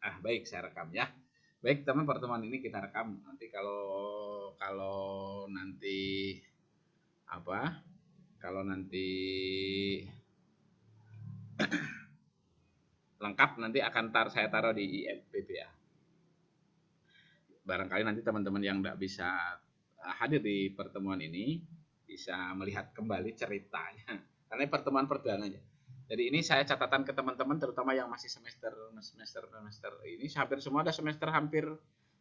Baik, saya rekam ya. Baik, teman, pertemuan ini kita rekam. Nanti kalau kalau nanti apa? Kalau nanti lengkap nanti akan saya taruh di IFBBA. Barangkali nanti teman-teman yang tidak bisa hadir di pertemuan ini bisa melihat kembali ceritanya. Karena ini pertemuan perdananya. Jadi ini saya catatan ke teman-teman terutama yang masih semester ini hampir semua ada semester hampir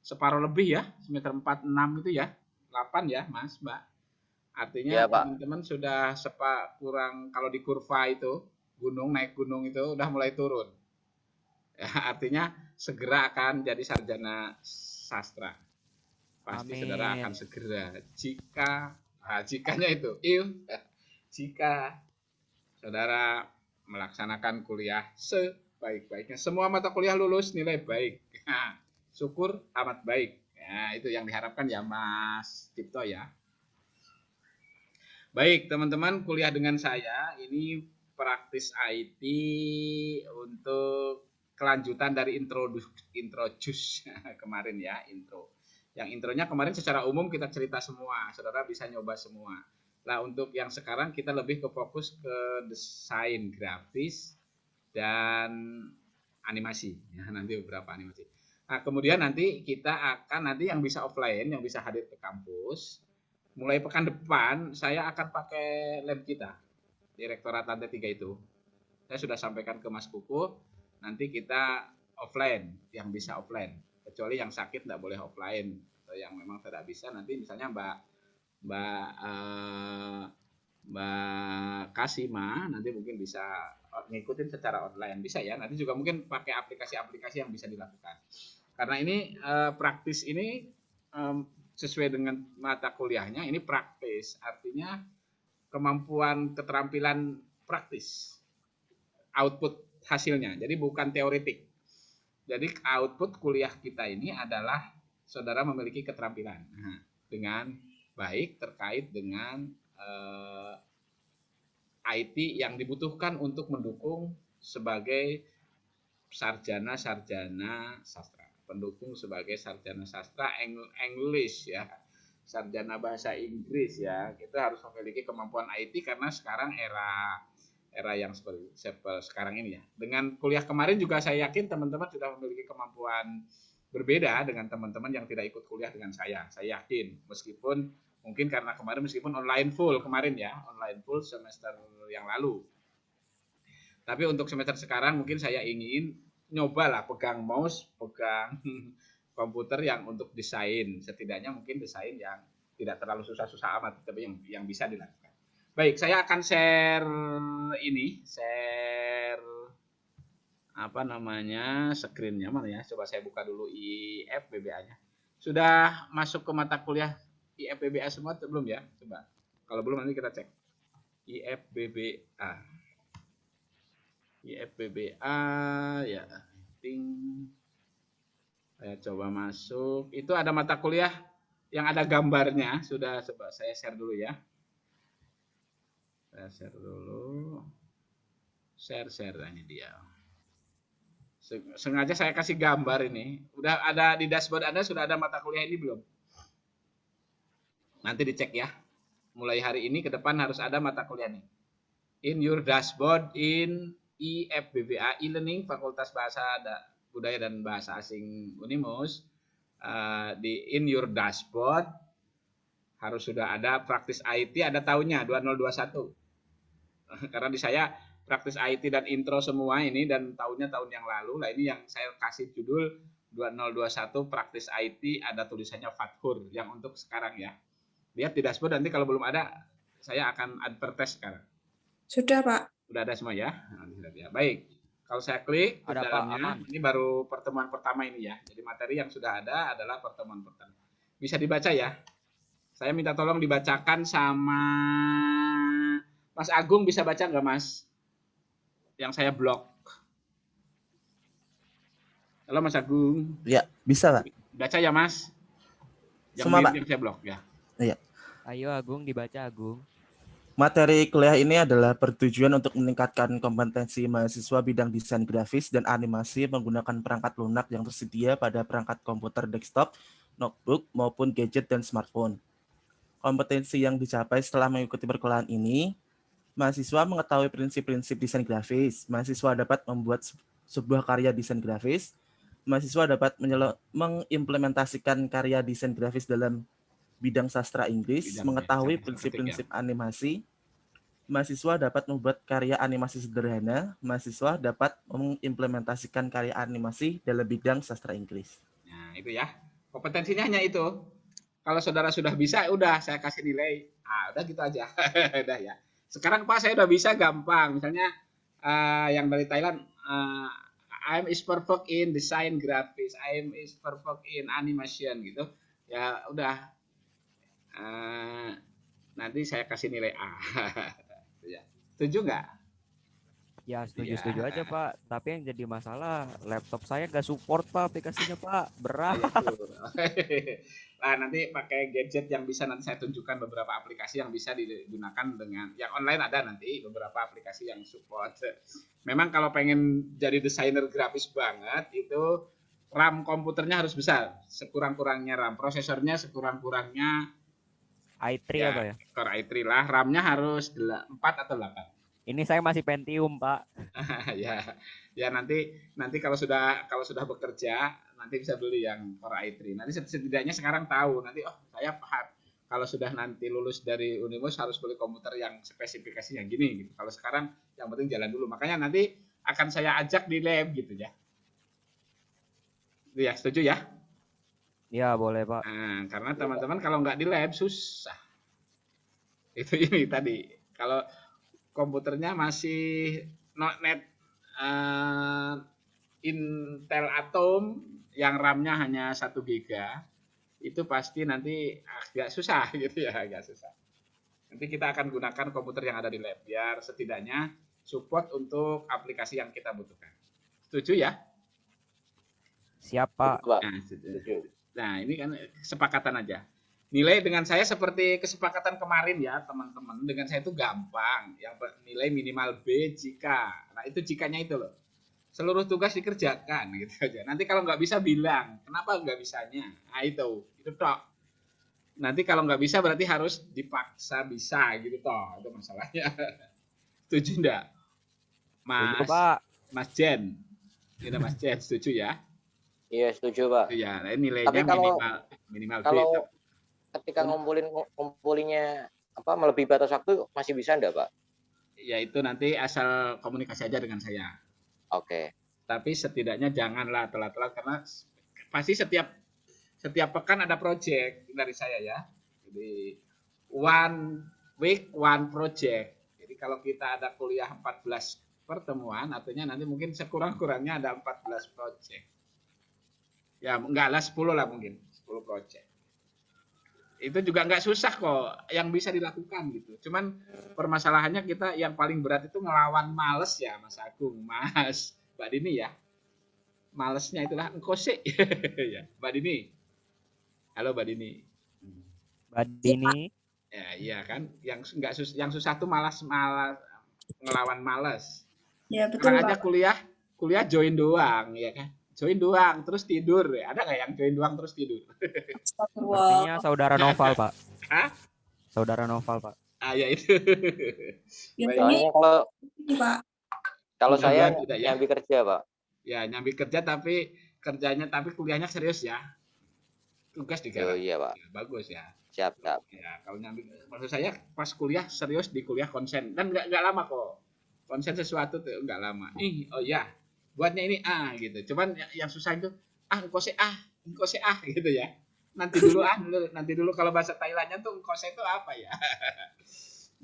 separuh lebih ya, semester 4 6 itu ya. 8 ya, Mas, Mbak. Artinya Ya, Pak. teman-teman sudah kurang kalau di kurva itu gunung naik gunung itu udah mulai turun. Ya, artinya segera akan jadi sarjana sastra. Pasti saudara akan Amin. segera jikanya itu jika saudara melaksanakan kuliah sebaik-baiknya, semua mata kuliah lulus nilai baik, syukur amat baik ya, itu yang diharapkan ya Mas Cipto ya. Baik teman-teman, kuliah dengan saya ini praktis IT untuk kelanjutan dari introduce kemarin ya, yang intronya kemarin secara umum kita cerita semua, saudara bisa nyoba semua. Nah untuk yang sekarang kita lebih ke fokus ke desain grafis dan animasi ya, nanti beberapa animasi. Nah kemudian nanti kita akan nanti yang bisa offline, yang bisa hadir ke kampus, mulai pekan depan saya akan pakai lab kita Direktorat Lantai 3 itu. Saya sudah sampaikan ke Mas Kuku, nanti kita offline, yang bisa offline. Kecuali yang sakit tidak boleh offline, atau yang memang tidak bisa nanti misalnya Mbak Mbak Kasima nanti mungkin bisa ngikutin secara online, bisa ya. Nanti juga mungkin pakai aplikasi-aplikasi yang bisa dilakukan. Karena ini praktis ini sesuai dengan mata kuliahnya ini praktis, artinya kemampuan keterampilan praktis, output hasilnya. Jadi bukan teoretik. Jadi output kuliah kita ini adalah saudara memiliki keterampilan dengan baik terkait dengan IT yang dibutuhkan untuk mendukung sebagai sarjana sastra, pendukung sebagai sarjana sastra English ya, sarjana bahasa Inggris ya. Kita harus memiliki kemampuan IT karena sekarang era yang seperti sekarang ini ya. Dengan kuliah kemarin juga saya yakin teman-teman sudah memiliki kemampuan berbeda dengan teman-teman yang tidak ikut kuliah dengan saya. Saya yakin meskipun mungkin karena kemarin meskipun online full kemarin ya, online full semester yang lalu. Tapi untuk semester sekarang mungkin saya ingin nyobalah pegang mouse, pegang komputer yang untuk desain. Setidaknya mungkin desain yang tidak terlalu susah-susah amat, tapi yang bisa dilakukan. Baik, saya akan share apa namanya screen-nya mana ya? Coba saya buka dulu IFBBA-nya. Sudah masuk ke mata kuliah IFBBA semua atau belum ya? Coba. Kalau belum nanti kita cek. IFBBA. IFBBA ya. Ting. Saya coba masuk. Itu ada mata kuliah yang ada gambarnya. Sudah coba saya share dulu ya. Saya share dulu. Share ini dia. Sengaja saya kasih gambar ini. Udah ada di dashboard Anda, sudah ada mata kuliah ini belum? Nanti dicek ya. Mulai hari ini ke depan harus ada mata kuliah nih. In your dashboard in IFBBA e-learning Fakultas Bahasa Budaya dan Bahasa Asing Unimus, di in your dashboard harus sudah ada praktis IT, ada tahunnya 2021. Karena di saya praktis IT dan intro semua ini dan tahunnya tahun yang lalu. Nah ini yang saya kasih judul 2021 praktis IT, ada tulisannya Fathur yang untuk sekarang ya. Lihat di dashboard nanti kalau belum ada saya akan advertise sekarang. Sudah, Pak. Sudah ada semua ya. Baik. Kalau saya klik ke Ada Pak, dalamnya, aman. ini baru pertemuan pertama ini ya. Jadi materi yang sudah ada adalah pertemuan pertama. Bisa dibaca ya. Saya minta tolong dibacakan sama Mas Agung, bisa baca nggak Mas? Yang saya blok. Halo Mas Agung. Ya, bisa Pak. Baca ya Mas. Yang Semua Pak. yang saya blok ya. Iya. Ayo Agung dibaca Agung. Materi kuliah ini adalah bertujuan untuk meningkatkan kompetensi mahasiswa bidang desain grafis dan animasi menggunakan perangkat lunak yang tersedia pada perangkat komputer desktop, notebook, maupun gadget dan smartphone. Kompetensi yang dicapai setelah mengikuti perkuliahan ini, mahasiswa mengetahui prinsip-prinsip desain grafis, mahasiswa dapat membuat sebuah karya desain grafis, mahasiswa dapat mengimplementasikan karya desain grafis dalam bidang sastra Inggris, mengetahui prinsip-prinsip animasi, mahasiswa dapat membuat karya animasi sederhana, mahasiswa dapat mengimplementasikan karya animasi dalam bidang sastra Inggris. Nah, itu ya. Kompetensinya hanya itu. Kalau saudara sudah bisa, udah saya kasih nilai. Udah gitu aja. Udah ya. Sekarang Pak saya udah bisa gampang. Misalnya yang dari Thailand, I'm is perfect in design graphics, I'm is perfect in animation gitu. Ya udah. Nanti saya kasih nilai A. Setuju nggak? Ya setuju aja Pak. Tapi yang jadi masalah laptop saya nggak support Pak aplikasinya Pak. Berat. Nah nanti pakai gadget yang bisa nanti saya tunjukkan beberapa aplikasi yang bisa digunakan dengan yang online ada nanti beberapa aplikasi yang support. Memang kalau pengen jadi desainer grafis banget itu RAM komputernya harus besar, sekurang-kurangnya RAM, prosesornya sekurang-kurangnya i3 ya, apa ya? Core i3 lah, RAM-nya harus 4 atau 8. Ini saya masih Pentium Pak. ya nanti kalau sudah bekerja nanti bisa beli yang Core i3. Nanti setidaknya sekarang tahu nanti saya paham kalau sudah nanti lulus dari Unimus harus beli komputer yang spesifikasi yang gini gitu. Kalau sekarang yang penting jalan dulu. Makanya nanti akan saya ajak di lab gitu ya. Ya setuju ya? Ya boleh Pak. Nah, karena teman-teman kalau nggak di lab susah. Itu ini tadi kalau komputernya masih net Intel Atom yang RAM-nya hanya 1 GB itu pasti nanti agak susah gitu ya, agak susah. Nanti kita akan gunakan komputer yang ada di lab biar setidaknya support untuk aplikasi yang kita butuhkan. Setuju ya? Siap Pak. Nah, ini kan kesepakatan aja. Nilai dengan saya seperti kesepakatan kemarin ya teman-teman, dengan saya itu gampang, yang nilai minimal B jika, nah itu jikanya itu loh, seluruh tugas dikerjakan gitu aja. Nanti kalau nggak bisa bilang, kenapa nggak bisanya, nah itu toh. Nanti kalau nggak bisa berarti harus dipaksa bisa gitu toh, itu masalahnya. Setuju enggak? Setuju, Pak. Mas Jen, ini Mas Jen setuju ya? Iya setuju Pak. Iya, nilainya minimal B. Kalau ketika ngumpulinnya melebihi batas waktu masih bisa enggak Pak? Ya itu nanti asal komunikasi aja dengan saya. Oke. Tapi setidaknya janganlah telat-telat karena pasti setiap pekan ada project dari saya ya. Jadi one week one project. Jadi kalau kita ada kuliah 14 pertemuan, artinya nanti mungkin sekurang-kurangnya ada 14 project. Ya enggak lah 10 lah mungkin, 10 project. Itu juga nggak susah kok, yang bisa dilakukan gitu. Cuman permasalahannya kita yang paling berat itu ngelawan males ya Mas Agung, Mas Mbak Dini ya. Malesnya itulah engkau sih. Ya, Mbak Dini. Halo Mbak Dini. Mbak Dini. Ya, iya kan. Yang susah tuh malas ngelawan males. Ya betul Pak. Aja kuliah join doang ya kan. Join doang terus tidur. Ada nggak yang join doang terus tidur? Sepertinya saudara Noval Pak. Hah? Saudara Noval Pak. Ya itu. Soalnya kalau saya nyambi kerja Pak. Ya nyambi kerja tapi kuliahnya serius ya. Tugas digarap. Oh iya Pak. Ya, bagus ya. Siap. Ya kalau nyambi, maksud saya pas kuliah serius di kuliah konsen dan nggak lama kok. Konsen sesuatu tuh nggak lama. Oh ya. Buatnya ini gitu. Cuman yang susah itu engkau se gitu ya. Nanti dulu kalau bahasa Thailandnya tuh engkau se itu apa ya?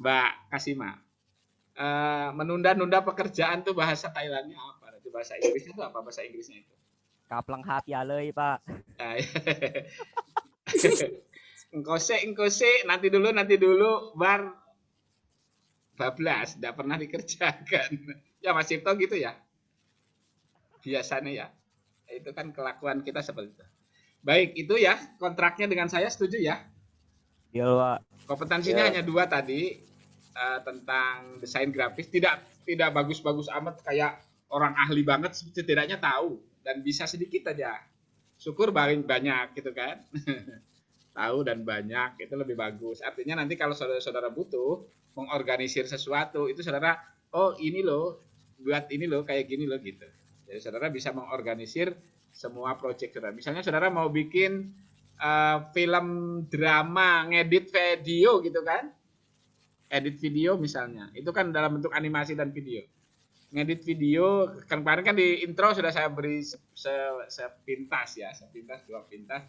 Mbak Kasima. Menunda-nunda pekerjaan tuh bahasa Thailandnya apa? Bahasa Inggrisnya itu apa bahasa Inggrisnya itu? Kaplang hati alei, Pak. engkau se nanti dulu bar bablas, enggak pernah dikerjakan. Ya Mas Cipto gitu ya. Biasanya ya. Itu kan kelakuan kita seperti itu. Baik, itu ya kontraknya dengan saya setuju ya? Iya, Pak. Kompetensinya hanya 2 tadi. tentang desain grafis, tidak bagus-bagus amat kayak orang ahli banget, setidaknya tahu dan bisa sedikit aja. Syukur banyak gitu kan. Tahu dan banyak itu lebih bagus. Artinya nanti kalau saudara-saudara butuh mengorganisir sesuatu, itu saudara, oh ini loh, buat ini loh, kayak gini loh gitu. Jadi saudara bisa mengorganisir semua proyek saudara. Misalnya saudara mau bikin film drama, ngedit video gitu kan, edit video misalnya, itu kan dalam bentuk animasi dan video. Ngedit video, kemarin kan di intro sudah saya beri sepintas ya, dua pintas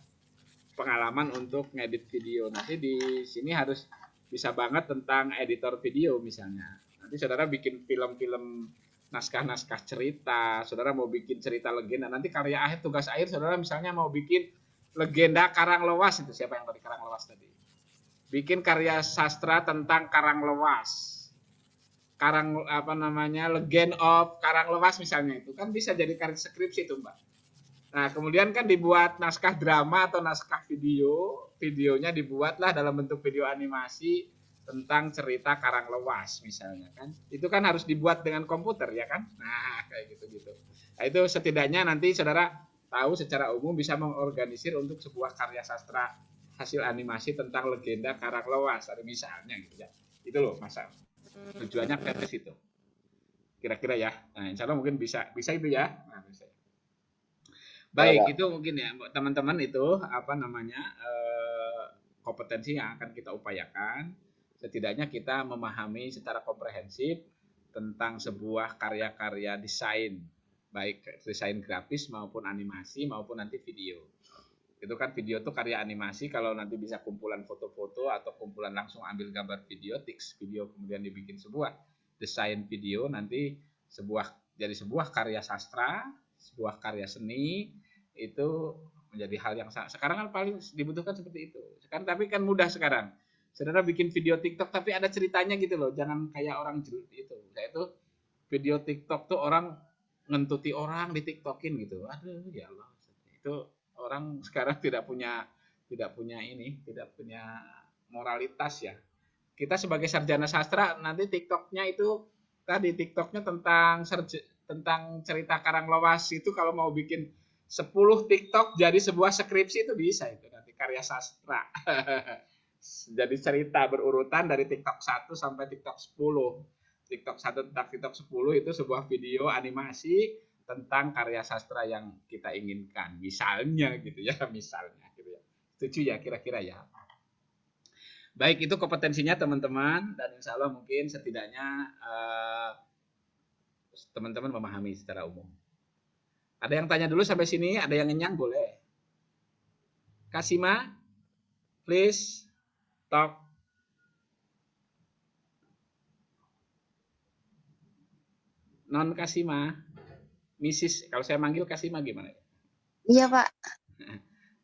pengalaman untuk ngedit video. Nanti di sini harus bisa banget tentang editor video misalnya. Nanti saudara bikin film-film naskah-naskah cerita, saudara mau bikin cerita legenda, nanti karya akhir, tugas akhir saudara misalnya mau bikin legenda Karanglewas, itu siapa yang tadi Karanglewas tadi? Bikin karya sastra tentang Karanglewas. Legend of Karanglewas misalnya, itu kan bisa jadi karya skripsi itu, Mbak. Nah, kemudian kan dibuat naskah drama atau naskah video, videonya dibuatlah dalam bentuk video animasi tentang cerita Karanglewas misalnya kan. Itu kan harus dibuat dengan komputer ya kan? Nah, kayak gitu-gitu. Nah, itu setidaknya nanti saudara tahu secara umum bisa mengorganisir untuk sebuah karya sastra hasil animasi tentang legenda Karanglewas, ada misalnya gitu ya. Itu loh, Mas. Tujuannya ke situ. Kira-kira ya. Nah, insya Allah mungkin bisa itu ya. Nah, bisa. Baik, itu mungkin ya teman-teman itu kompetensi yang akan kita upayakan. Setidaknya kita memahami secara komprehensif tentang sebuah karya-karya desain, baik desain grafis maupun animasi maupun nanti video. Itu kan video itu karya animasi, kalau nanti bisa kumpulan foto-foto atau kumpulan langsung ambil gambar video, teks video, kemudian dibikin sebuah desain video, nanti jadi sebuah karya sastra, sebuah karya seni, itu menjadi hal yang sekarang kan paling dibutuhkan seperti itu. Sekarang tapi kan mudah sekarang. Saudara bikin video TikTok tapi ada ceritanya gitu loh, jangan kayak orang itu. Saya itu video TikTok tuh orang ngentuti orang di TikTokin gitu. Aduh ya Allah. Itu orang sekarang tidak punya moralitas ya. Kita sebagai sarjana sastra nanti TikToknya itu tadi TikToknya tentang cerita Karanglewas itu, kalau mau bikin 10 TikTok jadi sebuah skripsi itu bisa, itu nanti karya sastra. Jadi cerita berurutan dari TikTok 1 sampai TikTok 10. TikTok 1 tentang TikTok 10 itu sebuah video animasi tentang karya sastra yang kita inginkan, misalnya gitu ya, misalnya gitu ya. Setuju ya kira-kira ya. Baik, itu kompetensinya teman-teman, dan insya Allah mungkin setidaknya teman-teman memahami secara umum. Ada yang tanya dulu sampai sini, ada yang ngenyang boleh. Kasima, please talk. Non Kasima. Mrs. Kalau saya manggil Kasima gimana? Iya, Pak.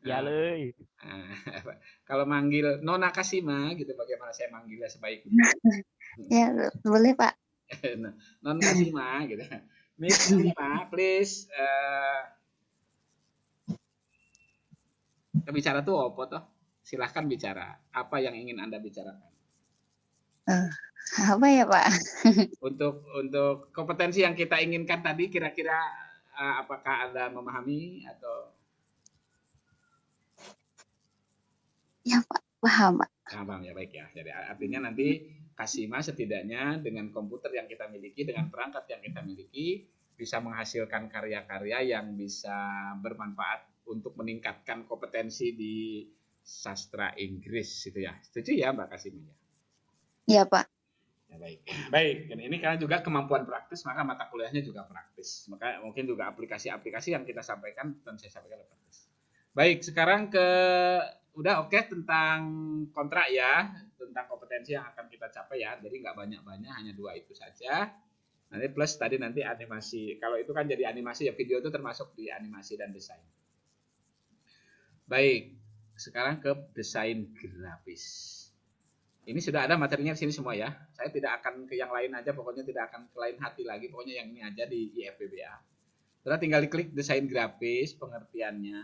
Ya leuy. Kalau manggil Nona Kasima gitu, bagaimana saya manggilnya sebaiknya? Ya, boleh, Pak. Non Kasima gitu. Miss Kasima, please. Bicara tuh apa toh? Silahkan bicara. Apa yang ingin Anda bicarakan? Apa ya, Pak? Untuk kompetensi yang kita inginkan tadi, kira-kira apakah Anda memahami atau? Ya, Pak. Paham, Pak. Paham ya, baik ya. Jadi artinya nanti Kasima setidaknya dengan komputer yang kita miliki, dengan perangkat yang kita miliki, bisa menghasilkan karya-karya yang bisa bermanfaat untuk meningkatkan kompetensi di sastra Inggris itu ya. Setuju ya Mbak Kasima ya? Iya, Pak. Ya, baik. Baik, dan ini karena juga kemampuan praktis, maka mata kuliahnya juga praktis. Maka mungkin juga aplikasi-aplikasi yang kita sampaikan dan saya sampaikan praktis. Baik, sekarang udah oke tentang kontrak ya, tentang kompetensi yang akan kita capai ya. Jadi nggak banyak-banyak, hanya 2 itu saja. Nanti plus tadi nanti animasi. Kalau itu kan jadi animasi ya, video itu termasuk di animasi dan desain. Baik, sekarang ke desain grafis. Ini sudah ada materinya di sini semua ya. Saya tidak akan ke yang lain aja, pokoknya tidak akan ke lain hati lagi. Pokoknya yang ini aja di IFBBA. Terus tinggal klik desain grafis, pengertiannya.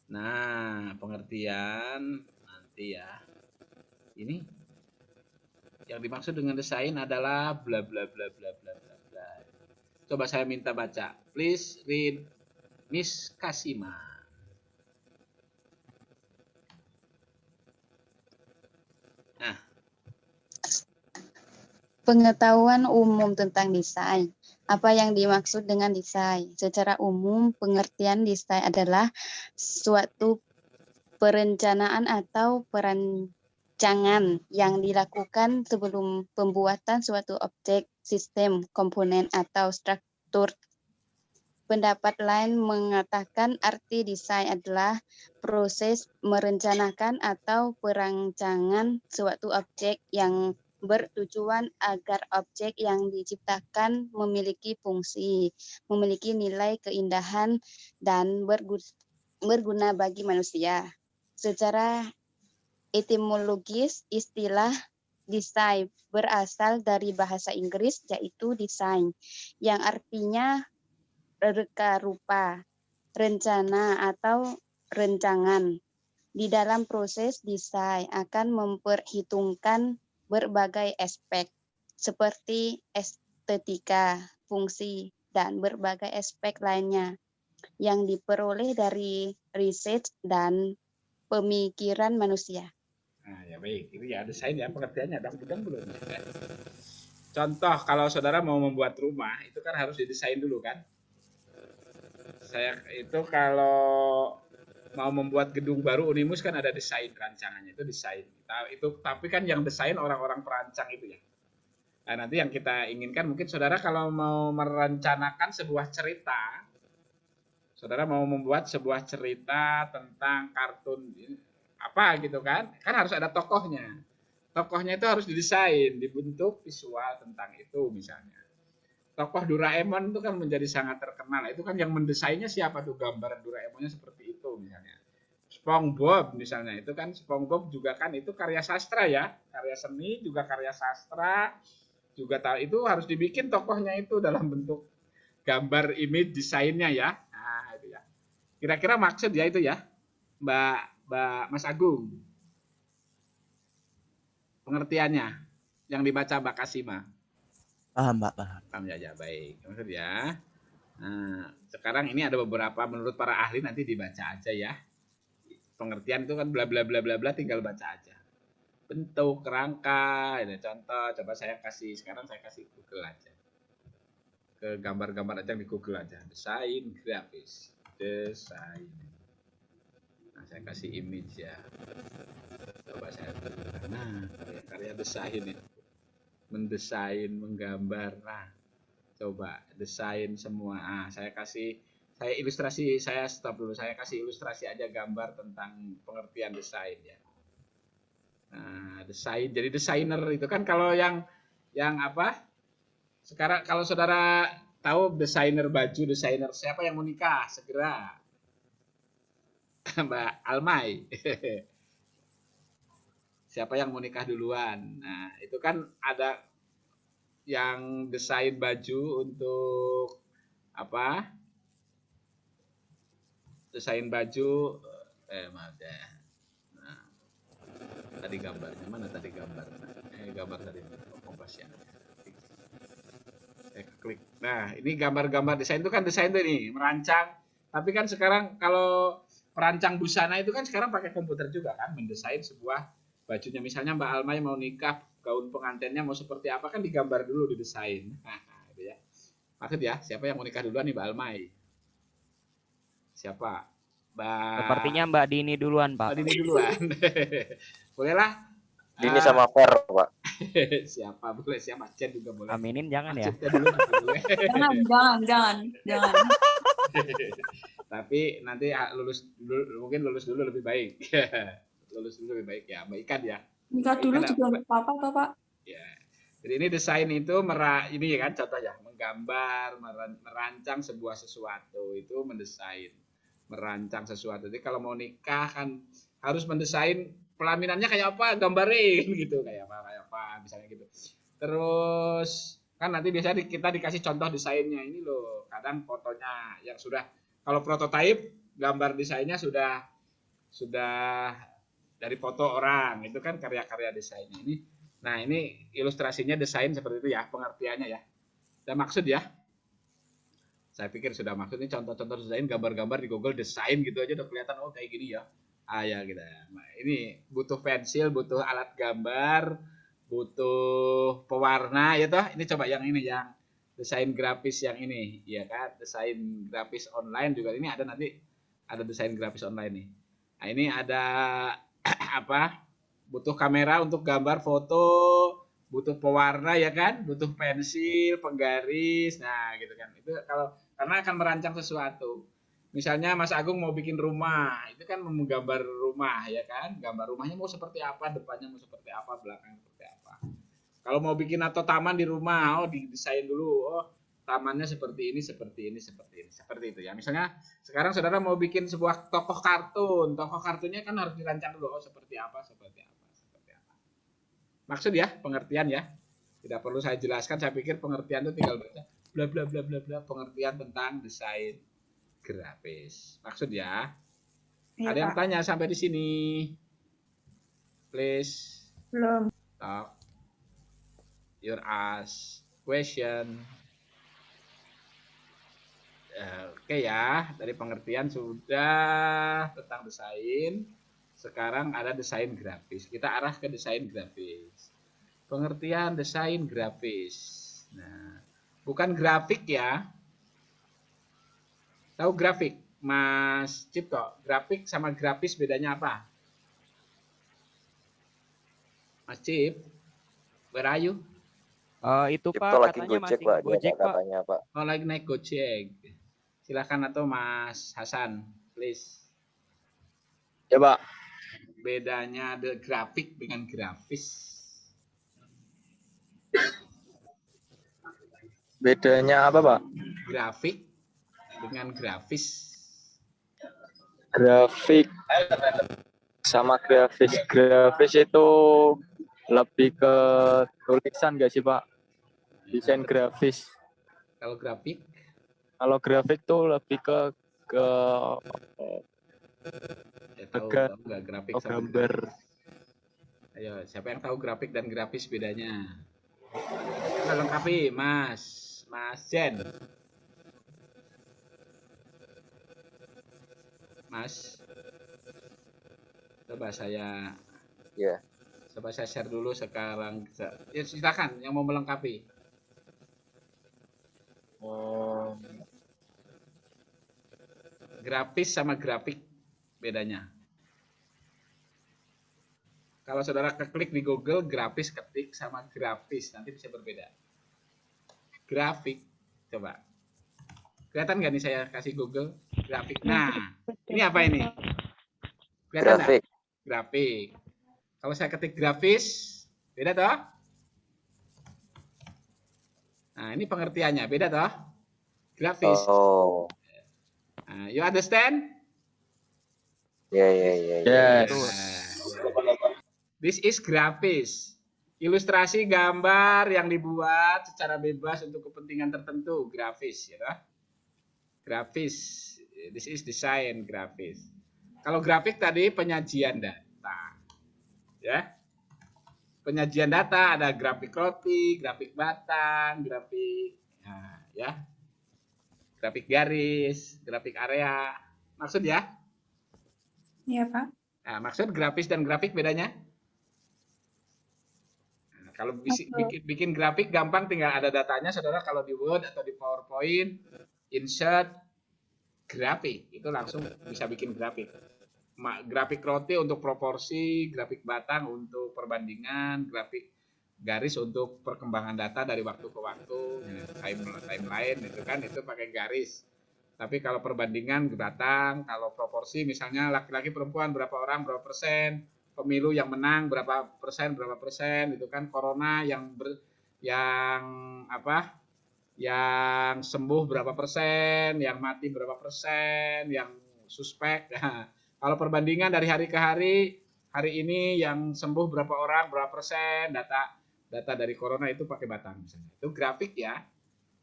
Nah, pengertian nanti ya. Ini Yang dimaksud dengan desain adalah bla bla bla bla bla bla bla. Coba saya minta baca. Please read Miss Kasima. Nah, Pengetahuan umum tentang desain. Apa yang dimaksud dengan desain? Secara umum, pengertian desain adalah suatu perencanaan atau perancangan yang dilakukan sebelum pembuatan suatu objek, sistem, komponen, atau struktur. Pendapat lain mengatakan arti desain adalah proses merencanakan atau perancangan suatu objek yang bertujuan agar objek yang diciptakan memiliki fungsi, memiliki nilai keindahan, dan berguna bagi manusia. Secara etimologis, istilah desain berasal dari bahasa Inggris yaitu design, yang artinya reka rupa, rencana, atau rencangan. Di dalam proses desain akan memperhitungkan berbagai aspek seperti estetika, fungsi, dan berbagai aspek lainnya yang diperoleh dari riset dan pemikiran manusia. nah ya baik. Itu ya desain ya pengertiannya. Udah belum? Contoh kalau saudara mau membuat rumah itu kan harus didesain dulu kan. Saya itu kalau mau membuat gedung baru Unimus kan ada desain rancangannya, itu desain. Itu tapi kan yang desain orang-orang perancang itu ya. Nah, nanti yang kita inginkan mungkin saudara kalau mau merencanakan sebuah cerita, saudara mau membuat sebuah cerita tentang kartun apa gitu kan harus ada tokohnya. Tokohnya itu harus didesain, dibentuk visual tentang itu misalnya. Tokoh Doraemon itu kan menjadi sangat terkenal. Itu kan yang mendesainnya siapa tuh, gambaran Doraemonnya seperti itu misalnya. SpongeBob misalnya, itu kan SpongeBob juga kan itu karya sastra ya, karya seni juga karya sastra juga itu harus dibikin tokohnya itu dalam bentuk gambar image desainnya ya. Nah, itu ya. Kira-kira maksud ya itu ya, Mbak Mas Agung. Pengertiannya yang dibaca Mbak Kasima. Paham, Pak, paham. Paham ya, baik. Maksud ya. Nah, sekarang ini ada beberapa menurut para ahli nanti dibaca aja ya. Pengertian itu kan bla bla bla bla bla tinggal baca aja. Bentuk, kerangka, ini contoh. Coba saya kasih Google aja. Ke gambar-gambar aja di Google aja. Desain grafis. Desain. Nah, saya kasih image ya. Coba saya nah, karya-karya desain itu. Mendesain, menggambar. Nah, coba desain semua. Saya ilustrasi, saya stop dulu. Saya kasih ilustrasi aja gambar tentang pengertian desain ya. Nah, desain. Jadi desainer itu kan kalau yang apa? Sekarang kalau saudara tahu desainer baju, desainer siapa yang mau nikah? Segera. Mbak Almay. Siapa yang mau nikah duluan? Nah, itu kan ada yang desain baju untuk apa? Desain baju maaf ya. Nah, tadi gambarnya mana tadi gambar? Gambar tadi kompas ya. Saya klik. Nah, ini gambar-gambar desain itu kan desain tuh nih, merancang. Tapi kan sekarang kalau perancang busana itu kan sekarang pakai komputer juga kan, mendesain sebuah bajunya. Misalnya Mbak Almay mau nikah, gaun pengantinnya mau seperti apa kan digambar dulu, didesain. Nah, gitu ya. Maksud ya, siapa yang mau nikah duluan nih Mbak Almay? Siapa? Sepertinya Mbak Dini duluan, Pak. Mbak Dini duluan. Bolehlah. Dini sama Fer, Pak. Siapa boleh, siapa Cen juga boleh. Aminin jangan ya. Dulu boleh. Jangan. Tapi nanti mungkin lulus dulu lebih baik. Lulus dulu lebih baik ya, Mbak Ikan ya. Nikah dulu juga nggak apa-apa, Pak. Ya. Jadi ini desain itu ini ya kan contohnya menggambar, merancang sebuah sesuatu itu mendesain, merancang sesuatu. Jadi kalau mau nikah kan harus mendesain pelaminannya kayak apa, gambarin gitu kayak apa misalnya gitu. Terus kan nanti biasanya kita dikasih contoh desainnya ini loh. Kadang fotonya yang sudah kalau prototipe gambar desainnya sudah dari foto orang itu kan karya-karya desainnya ini. Nah, ini ilustrasinya desain seperti itu ya, pengertiannya ya. Udah maksud ya? Saya pikir sudah maksud. Ini contoh-contoh desain, gambar-gambar di Google desain gitu aja udah kelihatan, oh kayak gini ya. Ah ya gitu. Nah, ini butuh pensil, butuh alat gambar, butuh pewarna ya toh. Ini coba yang ini, yang desain grafis yang ini, ya kan? Desain grafis online juga ini ada, nanti ada desain grafis online nih. Nah, ini ada apa? Butuh kamera untuk gambar foto, butuh pewarna ya kan, butuh pensil, penggaris, nah gitu kan. Itu kalau karena akan merancang sesuatu. Misalnya Mas Agung mau bikin rumah, itu kan menggambar rumah ya kan, gambar rumahnya mau seperti apa, depannya mau seperti apa, belakangnya seperti apa. Kalau mau bikin atau taman di rumah, oh didesain dulu, oh tamannya seperti ini, seperti ini, seperti ini, seperti itu ya. Misalnya sekarang saudara mau bikin sebuah tokoh kartunnya kan harus dirancang dulu, oh seperti apa, seperti apa, seperti apa. Maksud ya, pengertian ya. Tidak perlu saya jelaskan, saya pikir pengertian itu tinggal baca bla bla bla bla bla, pengertian tentang desain grafis. Maksud ya. Iya, Ada yang Pak. tanya sampai di sini? Please Belum. talk your ask question. Oke ya, dari pengertian sudah tentang desain. Sekarang ada desain grafis. Kita arah ke desain grafis. Pengertian desain grafis. Nah, bukan grafik ya. Tahu grafik, Mas Cipto? Grafik sama grafis bedanya apa? Mas Cip, where are you? Itu Cipto Pak lagi katanya Gojek, masih Pak. Dia, Gojek Pak, Pak. katanya, Pak. Oh, lagi naik Gojek. Silakan atau Mas Hasan, please. Ya, Pak. Bedanya the grafik dengan grafis. Bedanya apa, Pak? Grafik dengan grafis. Grafik sama grafis. Grafis itu lebih ke tulisan nggak sih, Pak? Desain grafis. Kalau grafik? Kalau grafik tuh lebih ke Ya, tahu nggak grafik sama gambar. grafis? Ayo, siapa yang tahu grafik dan grafis bedanya? Nggak lengkapi, Mas Jen. Mas, coba saya share dulu sekarang. Ya, silakan yang mau melengkapi. Grafis sama grafik bedanya. Kalau saudara keklik di Google, grafis ketik sama grafis, nanti bisa berbeda. Grafik, coba. Kelihatan nggak nih saya kasih Google? Grafik. Nah, ini apa ini? Kelihatan nggak? Grafik. Kalau saya ketik grafis, beda toh? Nah, ini pengertiannya, beda toh? Grafis. Oh. You understand? Yes. This is grafis. Ilustrasi gambar yang dibuat secara bebas untuk kepentingan tertentu, grafis, ya toh? Grafis. This is design grafis. Kalau grafik tadi penyajian data. Ya. Penyajian data ada grafik roti, grafik batang, grafik ya. Grafik garis, grafik area. Maksud ya? Iya, Pak. Nah, maksud grafis dan grafik bedanya? Nah, kalau bikin grafik gampang, tinggal ada datanya, saudara. Kalau di Word atau di PowerPoint, insert grafik, itu langsung bisa bikin grafik. Grafik roti untuk proporsi, grafik batang untuk perbandingan, grafik garis untuk perkembangan data dari waktu ke waktu, timeline itu kan, itu pakai garis. Tapi kalau perbandingan batang, kalau proporsi misalnya laki-laki perempuan berapa orang berapa persen, pemilu yang menang berapa persen, itu kan, corona yang sembuh berapa persen, yang mati berapa persen, yang suspek. Kalau perbandingan dari hari ke hari ini yang sembuh berapa orang, berapa persen, data dari corona itu pakai batang misalnya. Itu grafik ya.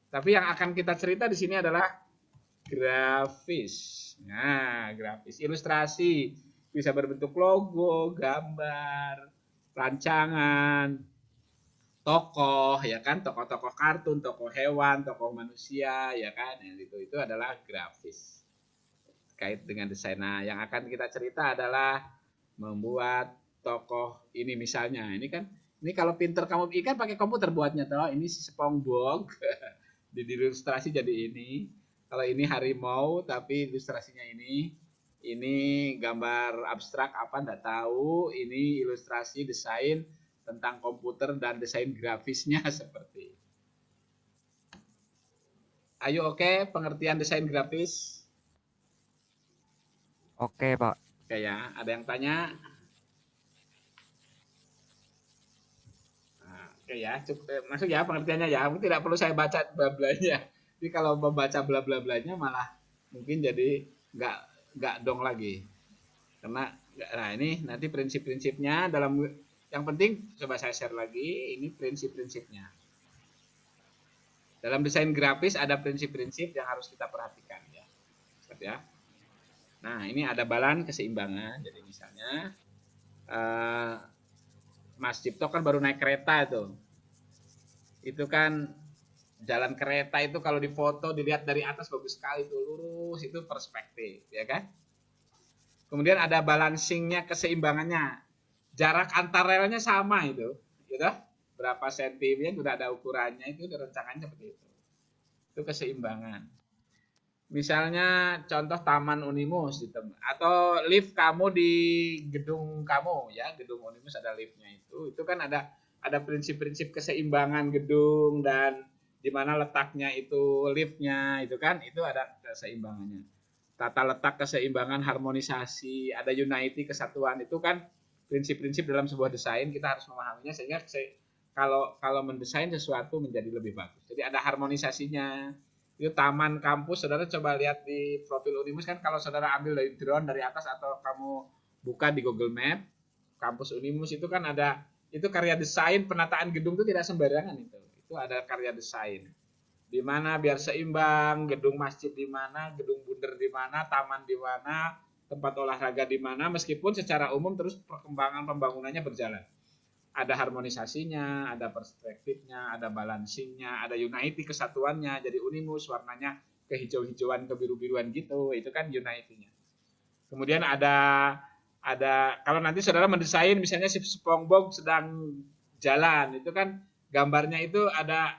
Tapi yang akan kita cerita di sini adalah grafis. Nah, grafis ilustrasi bisa berbentuk logo, gambar, rancangan, tokoh, ya kan, tokoh-tokoh kartun, tokoh hewan, tokoh manusia, ya kan, yang itu adalah grafis terkait dengan desain. Nah, yang akan kita cerita adalah membuat tokoh ini misalnya, ini kan, ini kalau pinter kamu ikan pakai komputer buatnya toh, ini si SpongeBob di ilustrasi jadi ini. Kalau ini harimau tapi ilustrasinya ini gambar abstrak apa enggak tahu, ini ilustrasi desain tentang komputer dan desain grafisnya seperti. Ayo oke, pengertian desain grafis. Oke, Pak. Oke ya, ada yang tanya? Nah, oke ya, cukup, masuk ya pengertiannya ya. Mungkin tidak perlu saya baca bla-blanya. Jadi kalau membaca bla-bla-blanya malah mungkin jadi nggak dong lagi. Karena nah ini nanti prinsip-prinsipnya dalam yang penting coba saya share lagi, ini prinsip-prinsipnya. Dalam desain grafis ada prinsip-prinsip yang harus kita perhatikan ya. Seperti ya. Nah, ini ada balan keseimbangan. Jadi misalnya Mas Cipto kan baru naik kereta itu. Itu kan jalan kereta itu kalau difoto dilihat dari atas bagus sekali tuh, lurus, itu perspektif, ya kan? Kemudian ada balancingnya, keseimbangannya. Jarak antar relnya sama itu, gitu. Berapa sentimeter sudah ada ukurannya, itu udah rencangannya seperti itu. Itu keseimbangan. Misalnya contoh Taman Unimus atau lift kamu di gedung kamu ya, gedung Unimus ada liftnya itu kan ada prinsip-prinsip keseimbangan gedung dan di mana letaknya itu liftnya itu kan, itu ada keseimbangannya. Tata letak, keseimbangan, harmonisasi, ada unity, kesatuan, itu kan prinsip-prinsip dalam sebuah desain, kita harus memahaminya sehingga kalau mendesain sesuatu menjadi lebih bagus. Jadi ada harmonisasinya. Itu taman kampus, saudara coba lihat di profil Unimus kan, kalau saudara ambil dari drone dari atas atau kamu buka di Google Map kampus Unimus itu kan ada, itu karya desain penataan gedung itu tidak sembarangan, itu ada karya desain di mana biar seimbang, gedung masjid di mana, gedung bundar di mana, taman di mana, tempat olahraga di mana, meskipun secara umum terus perkembangan pembangunannya berjalan. Ada harmonisasinya, ada perspektifnya, ada balancingnya, ada unity, kesatuannya. Jadi Unimus warnanya kehijau-hijauan, kebiru-biruan gitu, itu kan unity-nya. Kemudian ada kalau nanti saudara mendesain misalnya si SpongeBob sedang jalan, itu kan gambarnya itu ada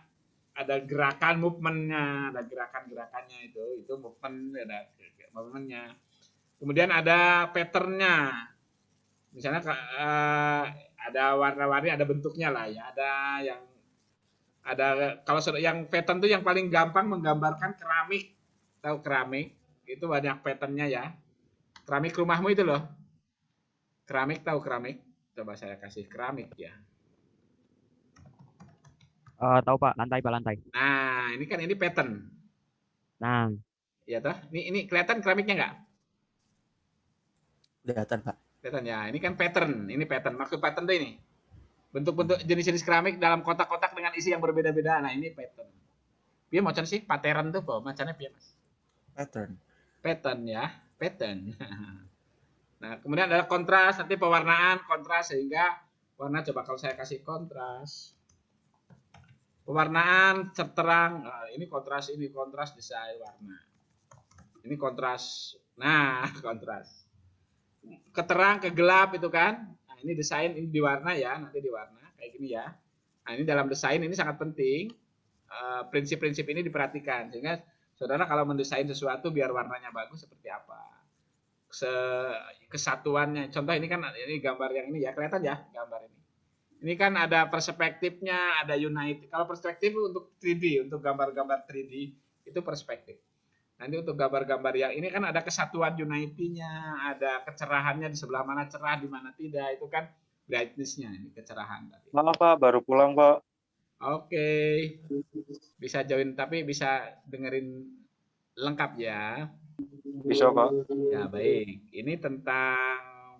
gerakan movement-nya, ada gerakan-gerakannya itu movement, ada movement-nya. Kemudian ada pattern-nya. Misalnya ada warna-warni, ada bentuknya lah ya, ada kalau yang pattern itu yang paling gampang menggambarkan keramik, tahu keramik itu banyak patternnya ya, keramik rumahmu itu loh, keramik, tahu keramik, coba saya kasih keramik ya. Tahu Pak, lantai Pak, lantai. Nah ini kan ini pattern, Nah, ya toh, ini kelihatan keramiknya nggak? Kelihatan, Pak. Kelihatan ya, ini kan pattern, ini pattern, maksud pattern tuh ini bentuk-bentuk jenis-jenis keramik dalam kotak-kotak dengan isi yang berbeda-beda. Nah ini pattern. Dia macam sih pattern tuh kok, macamnya dia mas. Pattern ya, pattern. Nah kemudian ada kontras, nanti pewarnaan kontras sehingga warna, coba kalau saya kasih kontras, pewarnaan terang, ini kontras desain warna. Ini kontras, nah kontras. Keterang, kegelap itu kan. Nah, ini desain, ini diwarna ya, nanti diwarna kayak gini ya. Nah, ini dalam desain ini sangat penting. Prinsip-prinsip ini diperhatikan sehingga saudara kalau mendesain sesuatu biar warnanya bagus seperti apa. Kesatuannya. Contoh ini kan ini gambar yang ini ya, kelihatan ya gambar ini. Ini kan ada perspektifnya, ada unity. Kalau perspektif untuk 3D, untuk gambar-gambar 3D itu perspektif. Nanti untuk gambar-gambar yang ini kan ada kesatuan unity-nya, ada kecerahannya di sebelah mana cerah, di mana tidak. Itu kan brightness-nya, ini kecerahan tadi. Maaf Pak, baru pulang Pak. Oke. Bisa join, tapi bisa dengerin lengkap ya. Bisa Pak. Ya baik. Ini tentang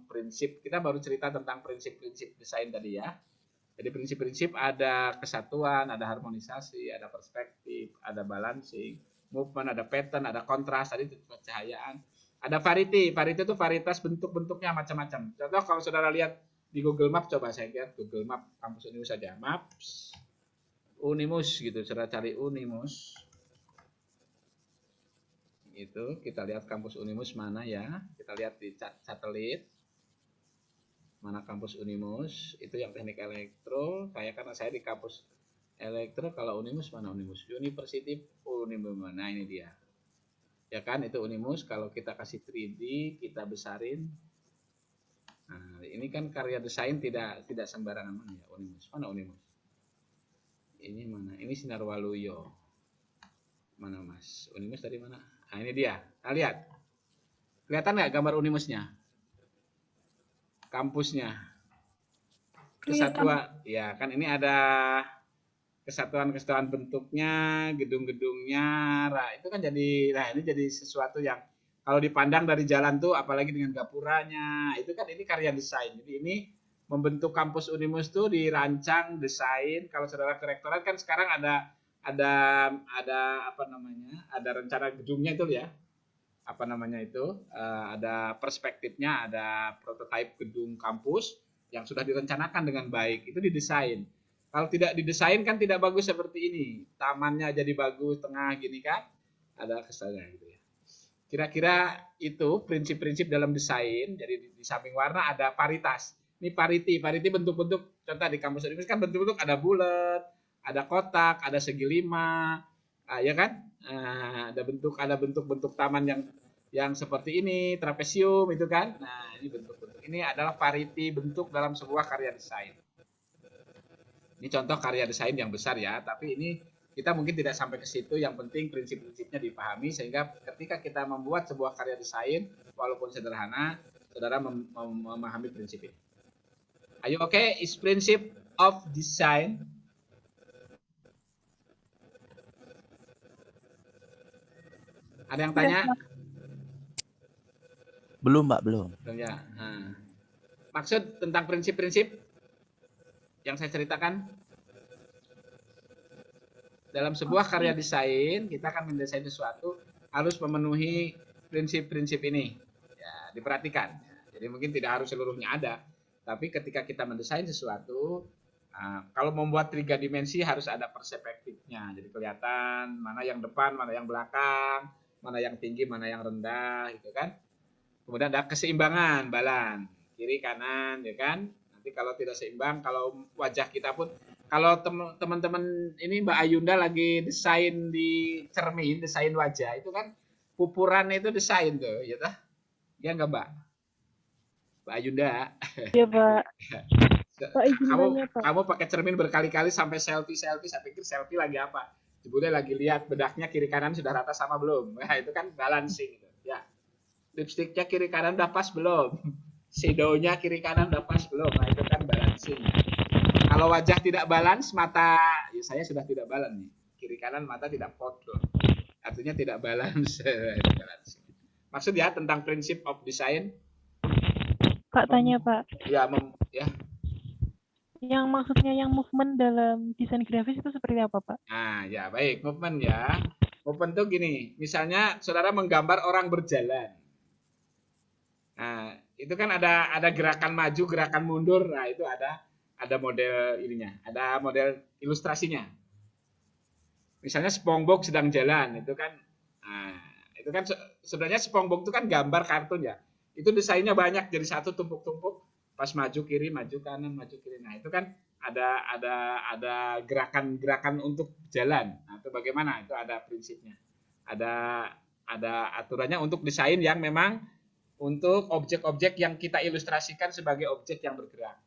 prinsip, kita baru cerita tentang prinsip-prinsip desain tadi ya. Jadi prinsip-prinsip ada kesatuan, ada harmonisasi, ada perspektif, ada balancing, movement, ada pattern, ada kontras, tadi pencahayaan. Ada variety, variety itu varietas bentuk-bentuknya macam-macam. Contoh kalau saudara lihat Di Google Map coba saya lihat Google Map kampus Unimus saja. Maps Unimus gitu, cara cari Unimus. Itu kita lihat kampus Unimus mana ya. Kita lihat di satelit. Mana kampus Unimus? Itu yang teknik elektro. Karena saya di kampus elektro, kalau Unimus mana Unimus? University Unimus. Nah, ini dia. Ya kan, itu Unimus. Kalau kita kasih 3D, kita besarin. Nah, ini kan karya desain tidak sembarangan mana ya Unimus. Mana Unimus? Ini mana? Ini Sinarwaluyo. Mana Mas? Unimus dari mana? Nah, ini dia. Nah, lihat. Kelihatan nggak gambar Unimusnya? Kampusnya. Kesatuan. Ya, kan ini ada kesatuan-kesatuan bentuknya, gedung-gedungnya. Nah, itu kan ini jadi sesuatu yang kalau dipandang dari jalan tuh, apalagi dengan gapuranya, itu kan ini karya desain. Jadi ini membentuk kampus Unimus tuh dirancang, desain. Kalau saudara ke rektorat kan sekarang ada apa namanya? Ada rencana gedungnya itu ya. Apa namanya itu? Ada perspektifnya, ada prototipe gedung kampus yang sudah direncanakan dengan baik. Itu didesain. Kalau tidak didesain kan tidak bagus seperti ini. Tamannya jadi bagus, tengah gini kan. Ada kesannya gitu ya. Kira-kira itu prinsip-prinsip dalam desain. Jadi di samping warna ada paritas. Ini parity bentuk-bentuk. Contoh di kampus Unimus kan bentuk-bentuk ada bulat, ada kotak, ada segi 5, ya kan? Ada bentuk-bentuk taman yang seperti ini, trapesium itu kan. Nah, ini bentuk-bentuk. Ini adalah parity bentuk dalam sebuah karya desain. Ini contoh karya desain yang besar ya, tapi ini kita mungkin tidak sampai ke situ. Yang penting prinsip-prinsipnya dipahami sehingga ketika kita membuat sebuah karya desain walaupun sederhana, saudara memahami prinsip ini. Are you okay? Is principle of design. Ada yang tanya? Belum, Mbak, belum. Belum ya. Nah. Maksud tentang prinsip-prinsip yang saya ceritakan? Dalam sebuah karya desain, kita akan mendesain sesuatu harus memenuhi prinsip-prinsip ini. Ya, diperhatikan. Jadi mungkin tidak harus seluruhnya ada. Tapi ketika kita mendesain sesuatu, kalau membuat 3 dimensi harus ada perspektifnya. Jadi kelihatan mana yang depan, mana yang belakang, mana yang tinggi, mana yang rendah, gitu kan. Kemudian ada keseimbangan, balan, kiri kanan, ya kan. Nanti kalau tidak seimbang, kalau wajah kita pun, kalau teman-teman ini Mbak Ayunda lagi desain di cermin, desain wajah, itu kan pupuran itu desain tuh, ya tah? Ya enggak Mbak? Mbak Ayunda. Iya, Pak. Pak, izin tanya, Pak. Kamu pakai cermin berkali-kali sampai selfie, saya pikir selfie lagi apa? Jebule lagi lihat bedaknya kiri kanan sudah rata sama belum? Nah, itu kan balancing gitu. Ya. Lipstiknya kiri kanan udah pas belum? Shadow-nya kiri kanan udah pas belum? Nah, itu kan balancing. Kalau wajah tidak balance, mata ya saya sudah tidak balance nih. Kiri kanan mata tidak foto. Artinya tidak balance. Maksud ya tentang prinsip of design. Pak tanya, Pak. Ya, ya. Yang maksudnya yang movement dalam desain grafis itu seperti apa, Pak? Nah, ya baik, movement ya. Movement tuh gini, misalnya saudara menggambar orang berjalan. Nah, itu kan ada gerakan maju, gerakan mundur. Nah, itu ada model ininya, ada model ilustrasinya. Misalnya SpongeBob sedang jalan, itu kan sebenarnya SpongeBob itu kan gambar kartun ya. Itu desainnya banyak jadi satu tumpuk-tumpuk, pas maju kiri, maju kanan, maju kiri. Nah, itu kan ada gerakan-gerakan untuk jalan. Nah, itu bagaimana? Itu ada prinsipnya. Ada aturannya untuk desain yang memang untuk objek-objek yang kita ilustrasikan sebagai objek yang bergerak.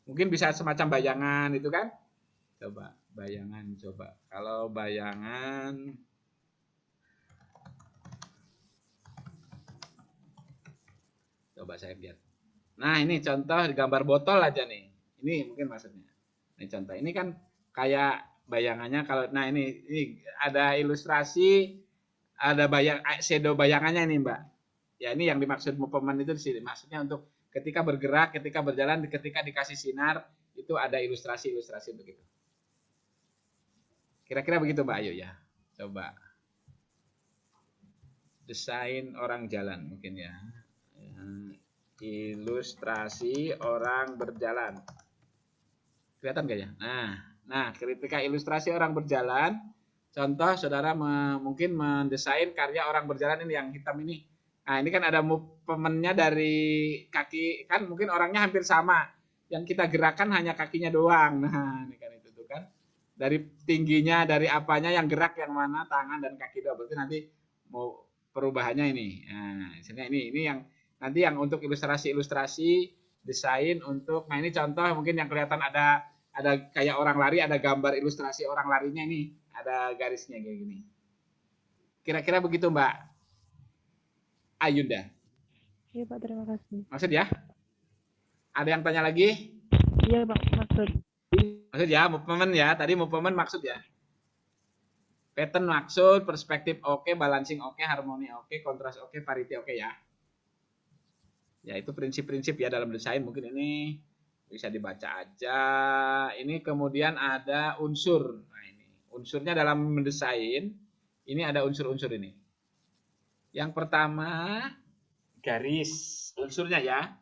Mungkin bisa semacam bayangan itu kan? Coba bayangan, coba. Kalau bayangan coba saya lihat. Nah, ini contoh gambar botol aja nih. Ini mungkin maksudnya. Ini contoh. Ini kan kayak bayangannya kalau ini ada ilustrasi, ada shadow bayangannya ini, Mbak. Ya, ini yang dimaksud movement itu di sini. Maksudnya untuk ketika bergerak, ketika berjalan, ketika dikasih sinar, itu ada ilustrasi-ilustrasi begitu. Kira-kira begitu, Mbak Ayu ya. Coba. Desain orang jalan mungkin ya. Ilustrasi orang berjalan. Kelihatan gak ya? Nah, ketika ilustrasi orang berjalan, contoh saudara mungkin mendesain karya orang berjalan ini yang hitam ini. Nah, ini kan ada movementnya dari kaki, kan mungkin orangnya hampir sama. Yang kita gerakan hanya kakinya doang. Nah, ini kan itu tuh kan. Dari tingginya, dari apanya yang gerak yang mana, tangan dan kaki doang. Berarti nanti mau perubahannya ini. Nah, misalnya ini yang nanti yang untuk ilustrasi desain untuk, nah ini contoh mungkin yang kelihatan ada kayak orang lari, ada gambar ilustrasi orang larinya ini, ada garisnya kayak gini. Kira-kira begitu Mbak Ayunda. Iya Pak, terima kasih. Maksud ya? Ada yang tanya lagi? Iya Pak, maksud. Maksud ya, movement ya. Tadi movement maksud ya. Pattern maksud, perspektif oke, balancing oke, harmoni oke, kontras oke, parity oke ya. Ya itu prinsip-prinsip ya dalam desain, mungkin ini bisa dibaca aja. Ini kemudian ada unsur. Nah ini unsurnya dalam mendesain. Ini ada unsur-unsur ini. Yang pertama garis unsurnya ya.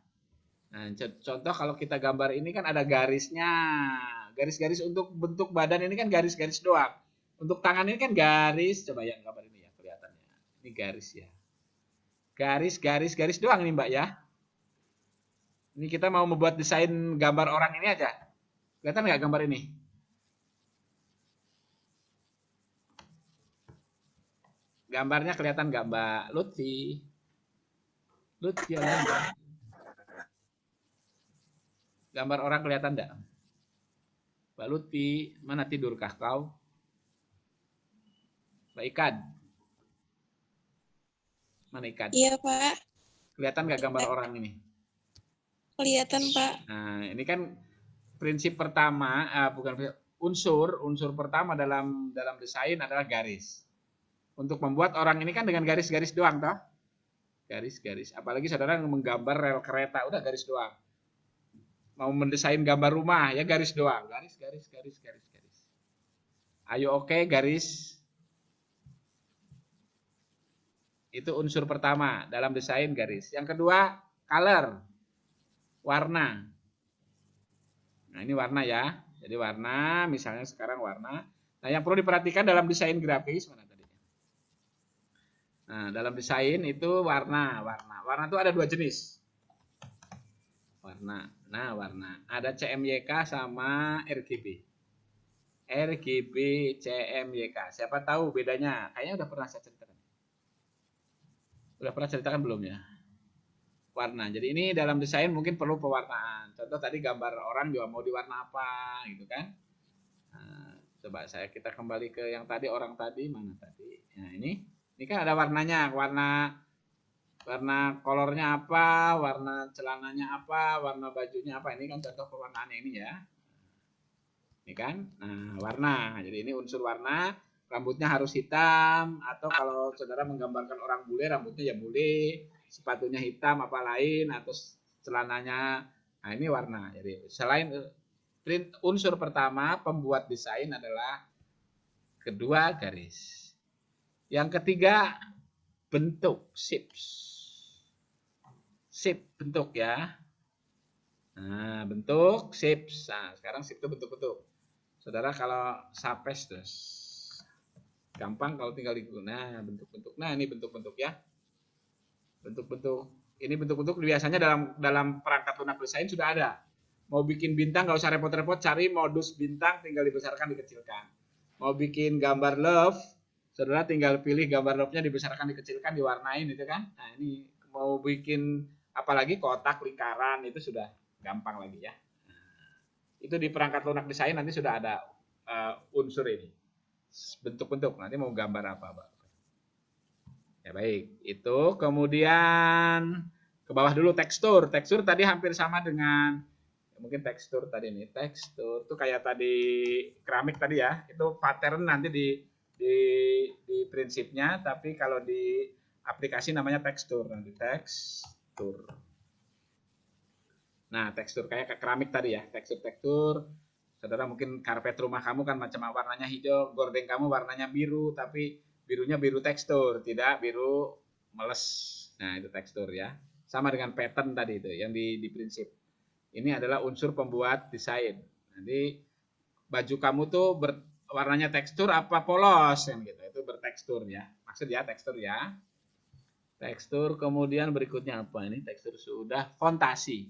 Nah, contoh kalau kita gambar ini kan ada garisnya. Garis-garis untuk bentuk badan ini kan garis-garis doang. Untuk tangan ini kan garis. Coba ya gambar ini ya kelihatannya. Ini garis ya. Garis doang nih Mbak ya. Ini kita mau membuat desain gambar orang ini aja. Kelihatan nggak gambar ini? Gambarnya kelihatan nggak Mbak Lutfi? Lutfi ada nggak? Gambar orang kelihatan nggak? Mbak Lutfi, mana tidurkah kau? Mbak Ikan. Mana Ikan? Iya, Pak. Kelihatan nggak gambar orang ini? Kelihatan, Pak. Nah, ini kan prinsip pertama, bukan unsur pertama dalam desain adalah garis. Untuk membuat orang ini kan dengan garis-garis doang, toh? Garis-garis. Apalagi saudara menggambar rel kereta, udah garis doang. Mau mendesain gambar rumah, ya garis doang. Garis. Ayo oke, garis. Itu unsur pertama dalam desain garis. Yang kedua, color. Warna. Nah, ini warna ya. Jadi warna, misalnya sekarang warna. Nah, yang perlu diperhatikan dalam desain grafis mana tadi? Nah, dalam desain itu warna. Warna itu ada dua jenis. Warna. Nah, warna. Ada CMYK sama RGB. RGB, CMYK. Siapa tahu bedanya? Kayaknya udah pernah saya ceritakan. Udah pernah ceritakan belum ya? Warna. Jadi ini dalam desain mungkin perlu pewarnaan. Contoh tadi gambar orang juga mau diwarna apa gitu kan. Nah, coba kita kembali ke yang tadi, orang tadi mana tadi. Nah ini kan ada warnanya. Warna kolornya apa, warna celananya apa, warna bajunya apa. Ini kan contoh pewarnaannya ini ya. Ini kan. Nah warna. Jadi ini unsur warna. Rambutnya harus hitam. Atau kalau saudara menggambarkan orang bule, rambutnya ya bule. Sepatunya hitam apa lain atau celananya. Nah ini warna. Jadi selain unsur pertama pembuat desain adalah kedua garis. Yang ketiga bentuk, shape bentuk ya. Nah bentuk, shape. Nah sekarang shape itu bentuk-bentuk. Saudara kalau sapes terus gampang kalau tinggal digunakan. Nah bentuk-bentuk. Nah ini bentuk-bentuk ya. Bentuk-bentuk. Ini bentuk-bentuk biasanya dalam perangkat lunak desain sudah ada. Mau bikin bintang nggak usah repot-repot, cari modus bintang, tinggal dibesarkan, dikecilkan. Mau bikin gambar love, saudara tinggal pilih gambar love-nya, dibesarkan, dikecilkan, diwarnain itu kan. Nah ini mau bikin apalagi kotak, lingkaran, itu sudah gampang lagi ya. Itu di perangkat lunak desain nanti sudah ada unsur ini. Bentuk-bentuk, nanti mau gambar apa, Pak? Ya baik, itu kemudian ke bawah dulu tekstur. Tekstur tadi hampir sama dengan mungkin tekstur tadi ini. Tekstur itu kayak tadi keramik tadi ya. Itu pattern nanti di prinsipnya, tapi kalau di aplikasi namanya tekstur. Nanti tekstur. Nah, tekstur kayak ke keramik tadi ya. Tekstur. Saudara mungkin karpet rumah kamu kan macam warnanya hijau, gorden kamu warnanya biru, tapi birunya biru tekstur, tidak biru meles. Nah, itu tekstur ya. Sama dengan pattern tadi itu yang di prinsip. Ini adalah unsur pembuat desain. Nanti baju kamu tuh warnanya tekstur apa polos kan gitu. Itu bertekstur ya. Maksud ya tekstur ya. Tekstur, kemudian berikutnya apa? Ini tekstur sudah, fontasi.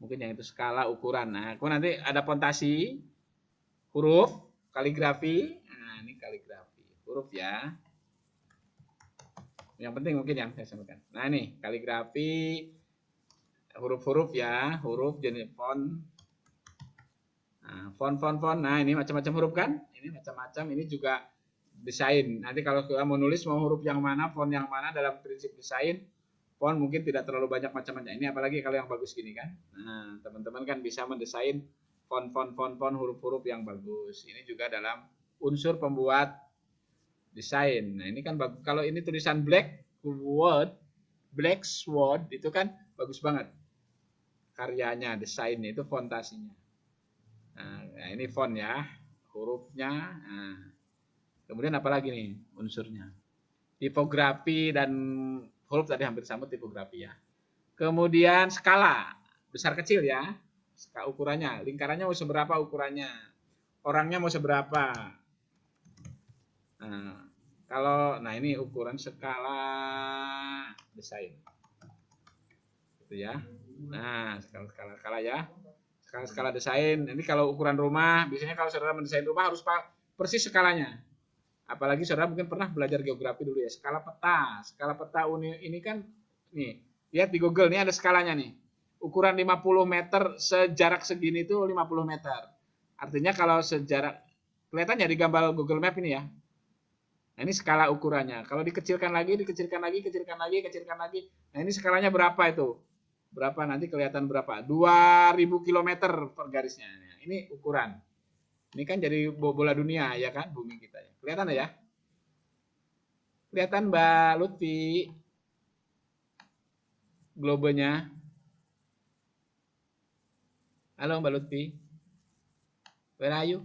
Mungkin yang itu skala ukuran. Nah, kemudian nanti ada fontasi, huruf, kaligrafi. Nah, ini kaligrafi. Huruf ya. Yang penting mungkin yang saya sampaikan. Nah, ini kaligrafi, huruf-huruf ya, huruf jenis font. Nah, font. Nah, ini macam-macam huruf kan? Ini macam-macam, ini juga desain. Nanti kalau kita mau nulis mau huruf yang mana, font yang mana dalam prinsip desain, font mungkin tidak terlalu banyak macam-macam. Ini apalagi kalau yang bagus gini kan. Nah, teman-teman kan bisa mendesain font, huruf-huruf yang bagus. Ini juga dalam unsur pembuat desain. Nah, ini kan bagus. Kalau ini tulisan black sword itu kan bagus banget. Karyanya, desainnya itu fontasinya. Nah, ini font ya, hurufnya. Nah, kemudian apa lagi nih unsurnya? Tipografi dan huruf tadi hampir sama tipografi ya. Kemudian skala, besar kecil ya. Ukurannya, lingkarannya mau seberapa ukurannya? Orangnya mau seberapa? Nah, ini ukuran skala desain. Gitu ya. Nah, skala ya. Skala desain. Ini kalau ukuran rumah, biasanya kalau saudara mendesain rumah harus persis skalanya. Apalagi saudara mungkin pernah belajar geografi dulu ya. Skala peta ini kan nih, lihat di Google nih ada skalanya nih. Ukuran 50 meter sejarak segini itu 50 meter. Artinya kalau sejarak kelihatan ya di gambar Google Map ini ya. Nah, ini skala ukurannya. Kalau dikecilkan lagi. Nah, ini skalanya berapa itu? Berapa nanti kelihatan berapa? 2000 km per garisnya. Nah, ini ukuran. Ini kan jadi bola dunia ya kan bumi kita ya. Kelihatan ya? Kelihatan Mbak Lutfi globenya. Halo Mbak Lutfi. Where are you?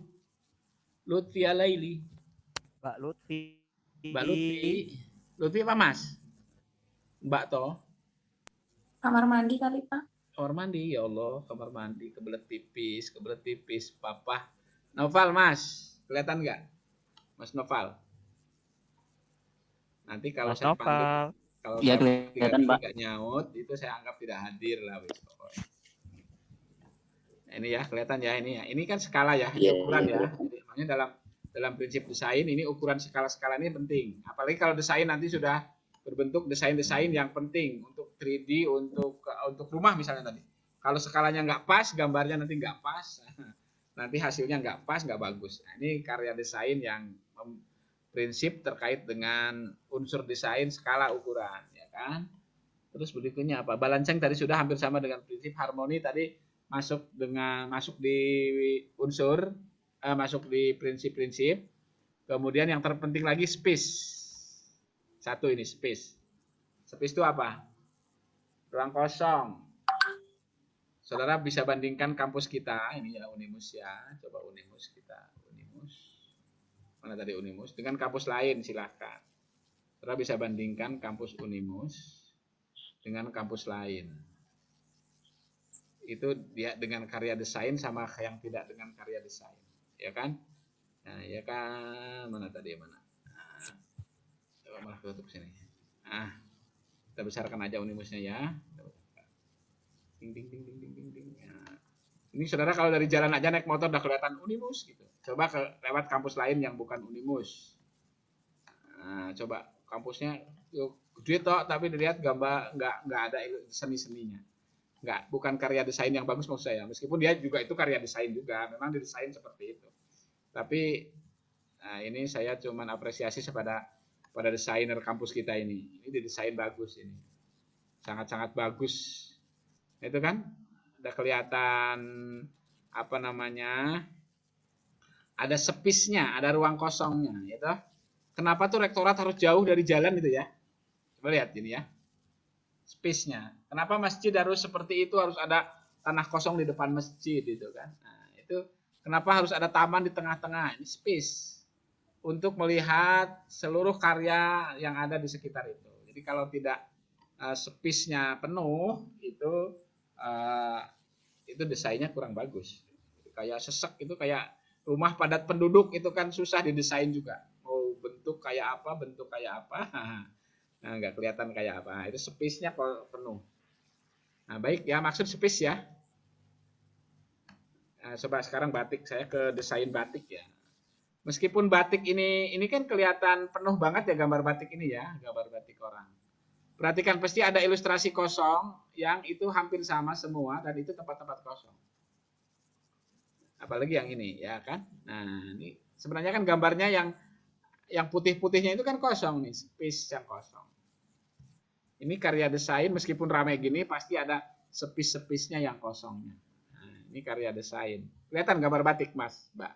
Lutfi Alaili. Mbak Lutfi. Lutfi apa Mas? Mbak toh? Kamar mandi kali, Pak. Kamar mandi, ya Allah, kamar mandi, kebelet pipis, papa. Noval, Mas, kelihatan nggak? Mas Noval. Nanti kalau Mas saya Noval. panggil, kalau Ya, saya kelihatan, Pak. nggak nyaut, itu saya anggap tidak hadir lah, wis. Nah, ini ya, kelihatan ya ini ya. Ini kan skala ya, ini ukuran ya. Jadi, makanya dalam prinsip desain ini ukuran skala-skala ini penting. Apalagi kalau desain nanti sudah berbentuk desain-desain yang penting untuk 3D, untuk rumah misalnya tadi. Kalau skalanya nggak pas, gambarnya nanti nggak pas, nanti hasilnya nggak pas, nggak bagus. Nah, ini karya desain yang prinsip terkait dengan unsur desain, skala, ukuran, ya kan? Terus berikutnya apa? Balancing tadi sudah hampir sama dengan prinsip harmoni tadi masuk di unsur, masuk di prinsip-prinsip. Kemudian yang terpenting lagi space. Satu ini space. Space itu apa? Ruang kosong. Saudara bisa bandingkan kampus kita, ini ya Unimus ya. Coba Unimus kita, Unimus. Mana tadi Unimus? Dengan kampus lain silahkan. Saudara bisa bandingkan kampus Unimus dengan kampus lain. Itu dia dengan karya desain sama yang tidak dengan karya desain. Ya kan? Nah, ya kan? Mana tadi mana? Malah tutup sini. Kita besarkan aja Unimusnya ya. Ding. Nah, ini saudara kalau dari jalan aja naik motor udah kelihatan Unimus gitu. Coba lewat kampus lain yang bukan Unimus. Nah, coba kampusnya gede toh, tapi dilihat gambar nggak ada seni-seninya. Bukan karya desain yang bagus maksud saya. Meskipun dia juga itu karya desain juga, memang didesain seperti itu. Tapi ini saya cuman apresiasi pada desainer kampus kita ini. Ini didesain bagus ini. Sangat-sangat bagus. Itu kan ada kelihatan apa namanya? Ada space-nya, ada ruang kosongnya, gitu. Kenapa tuh rektorat harus jauh dari jalan itu ya? Coba lihat ini ya. Space-nya. Kenapa masjid harus seperti itu, harus ada tanah kosong di depan masjid itu kan? Nah, itu kenapa harus ada taman di tengah-tengah? Ini space untuk melihat seluruh karya yang ada di sekitar itu. Jadi kalau tidak space-nya penuh itu desainnya kurang bagus. Kayak sesek itu, kayak rumah padat penduduk itu kan susah didesain juga. Mau bentuk kayak apa, nah, nggak kelihatan kayak apa. Itu space-nya penuh. Nah, baik ya, maksud space ya. Nah, coba sekarang batik, saya ke desain batik ya. Meskipun batik ini kan kelihatan penuh banget ya gambar batik ini ya, gambar batik orang. Perhatikan, pasti ada ilustrasi kosong yang itu hampir sama semua dan itu tempat-tempat kosong. Apalagi yang ini ya kan. Nah, ini sebenarnya kan gambarnya yang putih-putihnya itu kan kosong nih, space yang kosong. Ini karya desain, meskipun ramai gini pasti ada space-space-nya yang kosongnya. Nah, ini karya desain. Kelihatan gambar batik, Mas, Mbak?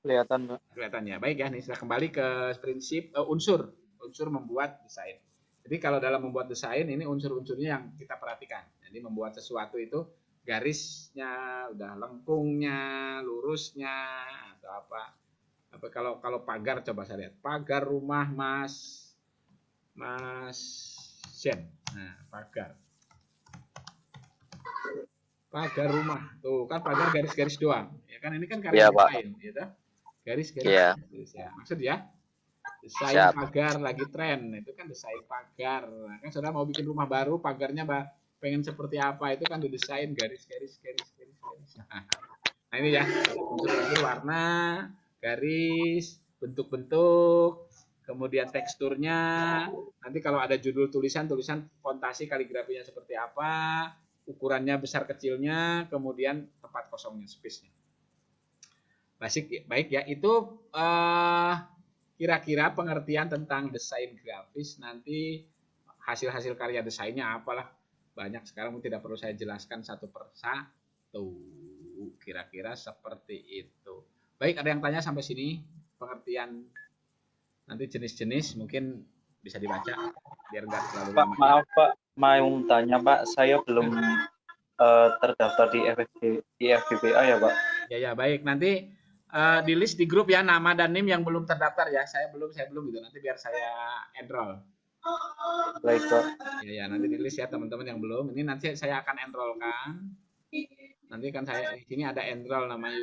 Kelihatan, Pak. Kelihatan ya. Baik ya, nih sudah kembali ke prinsip unsur membuat desain. Jadi kalau dalam membuat desain ini unsur-unsurnya yang kita perhatikan. Jadi membuat sesuatu itu garisnya, udah lengkungnya, lurusnya atau apa. Kalau pagar, coba saya lihat. Pagar rumah Mas Jen. Nah, pagar rumah. Tuh, kan pagar garis-garis doang. Ya kan, ini kan karya desain, gitu. Garis-garis. Ya. Maksud ya? Desain pagar lagi tren, itu kan desain pagar. Nah, kan saudara mau bikin rumah baru, pagarnya pengen seperti apa, itu kan didesain garis. Nah, ini ya, unsur-unsur warna, garis, bentuk-bentuk, kemudian teksturnya. Nanti kalau ada judul tulisan fontasi kaligrafinya seperti apa, ukurannya besar kecilnya, kemudian tempat kosongnya, space-nya. Baik ya, itu kira-kira pengertian tentang desain grafis. Nanti hasil-hasil karya desainnya apalah, banyak sekarang, tidak perlu saya jelaskan satu persatu. Kira-kira seperti itu. Baik, ada yang tanya sampai sini? Pengertian nanti jenis-jenis mungkin bisa dibaca biar nggak terlalu Pak, lama. maaf Pak, mau tanya Pak, saya belum terdaftar di IFBBA ya Pak. Ya, baik, nanti di list di grup ya nama dan NIM yang belum terdaftar ya. Saya belum gitu. Nanti biar saya enroll. Baik Pak. Ya, nanti di list ya teman-teman yang belum. Ini nanti saya akan enrollkan. Nanti kan saya di sini ada enroll nama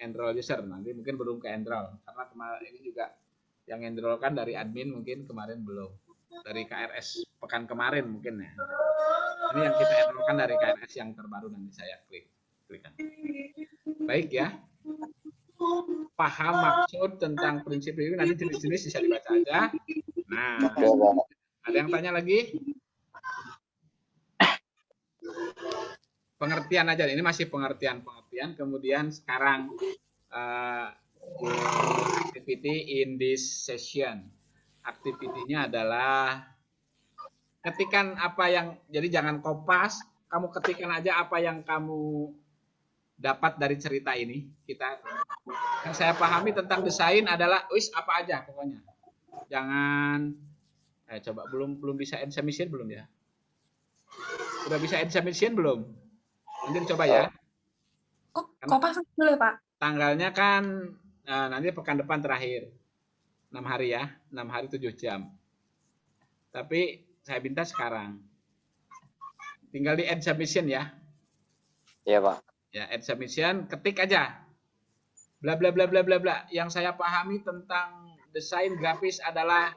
enroll user. Nanti mungkin belum ke enroll karena kemarin ini juga yang enrollkan dari admin mungkin kemarin belum. Dari KRS pekan kemarin mungkin ya. Ini yang kita enrollkan dari KRS yang terbaru, nanti saya klikkan. Baik ya. Paham maksud tentang prinsip ini, nanti jenis-jenis bisa dibaca aja. Nah, ada yang tanya lagi? Pengertian aja, ini masih pengertian. Kemudian sekarang activity in this session. Aktivitinya adalah ketikan apa yang, jadi jangan kopas, kamu ketikkan aja apa yang kamu dapat dari cerita ini. Yang saya pahami tentang desain adalah apa aja pokoknya. Jangan coba belum bisa end submission belum ya? Sudah bisa end submission belum? Nanti coba ya. Kopas dulu ya, Pak. Tanggalnya kan nanti pekan depan terakhir. 6 hari ya, 6 hari 7 jam. Tapi saya minta sekarang. Tinggal di end submission ya. Iya, Pak. Ya, end submission, ketik aja. Bla bla bla bla bla bla. Yang saya pahami tentang desain grafis adalah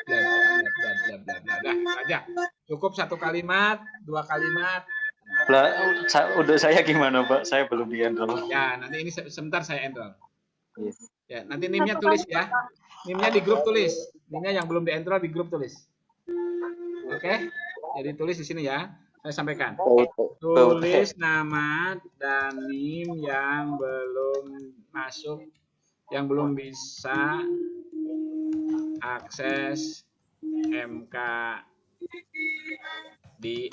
bla bla bla bla bla bla bla. Aja. Cukup 1 kalimat, 2 kalimat. Udah saya gimana Pak? Saya belum di-enroll. Ya, nanti ini sebentar saya enroll. Yes. Ya, nanti NIM-nya tulis ya. NIM-nya di grup tulis. NIM-nya yang belum di-enroll di grup tulis. Oke? Jadi tulis di sini ya. Saya sampaikan. Tulis nama dan NIM yang belum masuk, yang belum bisa akses MK di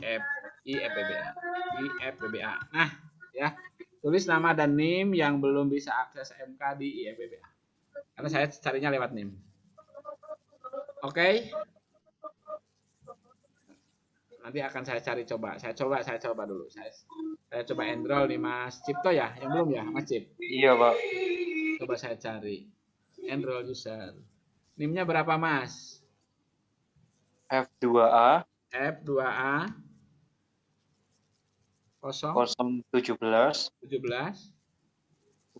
IFBBA. Nah, ya. Tulis nama dan NIM yang belum bisa akses MK di IFBBA. Karena saya carinya lewat NIM. Oke? Nanti akan saya cari coba. Saya coba dulu. Saya coba enroll nih Mas Cipto ya, yang belum ya, Mas Cip? Iya, Pak. Coba saya cari. Enroll user. NIM-nya berapa, Mas? F2A F2A 017 017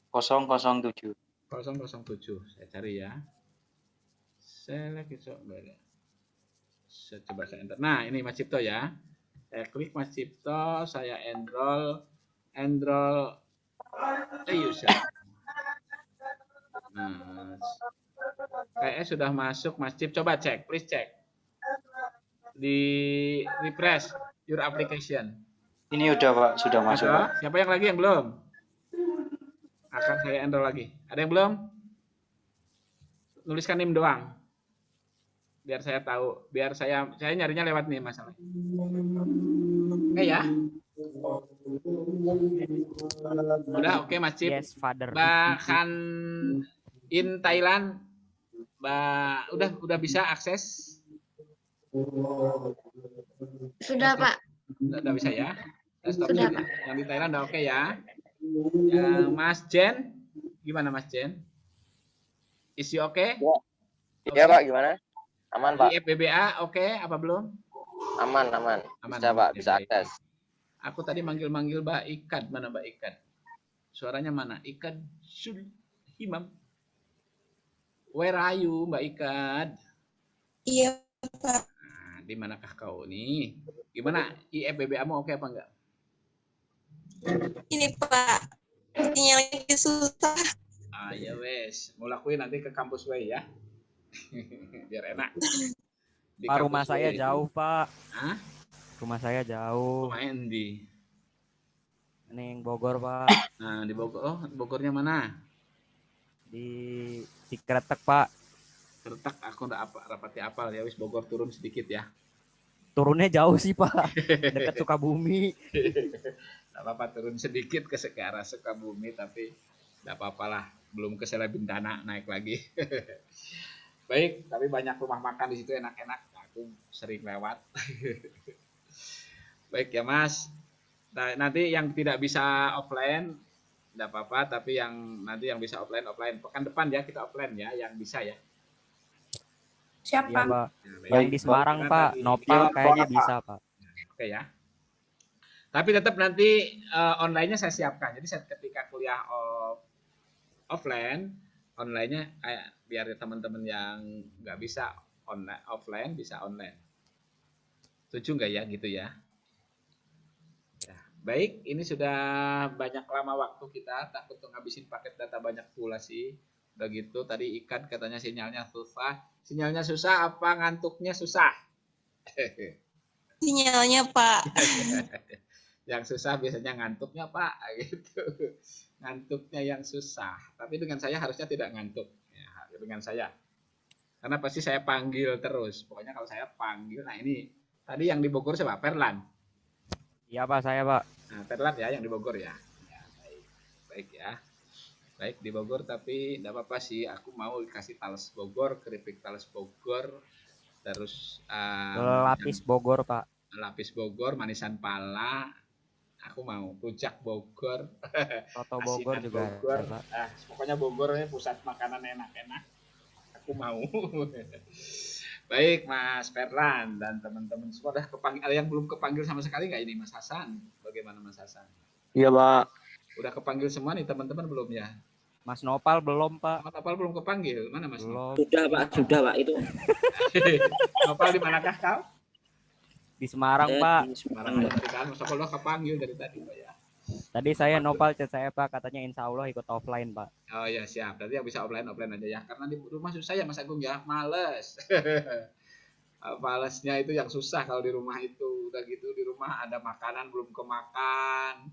007. 007. Saya cari ya. Select itu enggak ada. Saya coba saya enter. Nah, ini Mas Cipto ya. Saya klik Mas Cipto, saya enroll user. Nah, kayaknya sudah masuk Mas Cip. Coba cek, please cek. Di refresh your application. Ini udah Pak, sudah masuk Pak. Ada? Siapa yang lagi yang belum? Akan saya enroll lagi. Ada yang belum? Nuliskan NIM doang. Biar saya tahu, biar saya nyarinya lewat nih masalah. Oke ya. Udah oke Mas Cip. Yes, father. Bahkan in Thailand udah bisa akses. Sudah, Pak. Udah bisa ya. Desktop Sudah, yang di Thailand udah oke ya. Yang Mas Jen, gimana Mas Jen? Is you oke? Ya Pak, gimana? Aman Pak. Di FBBA oke apa belum? Aman. Aman. Bisa Pak, bisa Oke. akses. Aku tadi manggil-manggil Mbak Ikad. Mana Mbak Ikad? Suaranya mana? Ikad Himam. Where are you Mbak Ikad? Iya, Pak. Nah, di manakah kau nih? Gimana? IFBBA-mu oke apa enggak? Ini Pak, sinyalnya susah. Ah ya wes, mau lakuin nanti ke kampus way ya. Biar enak. Di Pak, rumah kampus saya way. jauh, Pak. Hah? Rumah saya jauh. Main di. Ini yang Bogor, Pak. Nah, di Bogor. Oh, Bogornya mana? Di Cikretek, Pak. Terletak aku enggak rapati apal ya wis Bogor turun sedikit ya. Turunnya jauh sih, Pak. Dekat Sukabumi. Enggak apa-apa turun sedikit ke arah Sukabumi tapi enggak apa-apalah, belum ke Selebintana naik lagi. Baik, tapi banyak rumah makan di situ enak-enak. Aku sering lewat. Baik ya Mas. Nah, nanti yang tidak bisa offline enggak apa-apa, tapi yang nanti yang bisa offline. Pekan depan ya kita offline ya, yang bisa ya. Siapa? Iya, Pak. Nah, Yang di Semarang, Karena Pak. tadi- Nopal kayaknya bisa, Pak. Oke ya. Tapi tetap nanti online-nya saya siapkan. Jadi ketika kuliah offline, online-nya biar teman-teman yang nggak bisa offline bisa online. Setuju nggak ya gitu ya? Ya, baik, ini sudah banyak lama waktu kita, takut tuh ngabisin paket data banyak pula sih. Udah gitu tadi ikan katanya sinyalnya susah. Sinyalnya susah apa ngantuknya susah? Sinyalnya Pak. Yang susah biasanya ngantuknya Pak gitu. Ngantuknya yang susah. Tapi dengan saya harusnya tidak ngantuk ya, dengan saya. Karena pasti saya panggil terus. Pokoknya kalau saya panggil, nah ini tadi yang di Bogor siapa? Perlan. Iya, Pak, saya, Pak. Nah, Perlan ya yang di Bogor ya. Ya, baik. Baik ya. Baik di Bogor tapi enggak apa-apa sih, aku mau dikasih talas Bogor, keripik talas Bogor, terus Lapis Bogor, Pak. lapis Bogor, manisan pala, aku mau rujak Bogor, Soto Bogor asinan juga Bogor. ada, Pak. Pokoknya Bogor ini pusat makanan enak-enak. Aku mau. Baik Mas Perlan dan teman-teman semua udah kepanggil. Ada yang belum kepanggil sama sekali nggak ini Mas Hasan? Bagaimana Mas Hasan? Iya Pak. Udah kepanggil semua nih teman-teman belum ya? Mas Nopal belum, Pak. Mas Nopal belum kepanggil. Mana Mas? Belum. Sudah Pak itu. Nopal di manakah kau? Di Semarang, Pak. Semarang dari kan Mas Nopal udah kepanggil dari tadi Pak ya. Tadi saya Nopal chat saya, Pak. Katanya insya Allah ikut offline, Pak. Oh ya siap. Berarti yang bisa offline aja ya. Karena di rumah susah ya Mas Agung ya. Males. Malesnya itu yang susah kalau di rumah itu. Udah gitu di rumah ada makanan belum kemakan.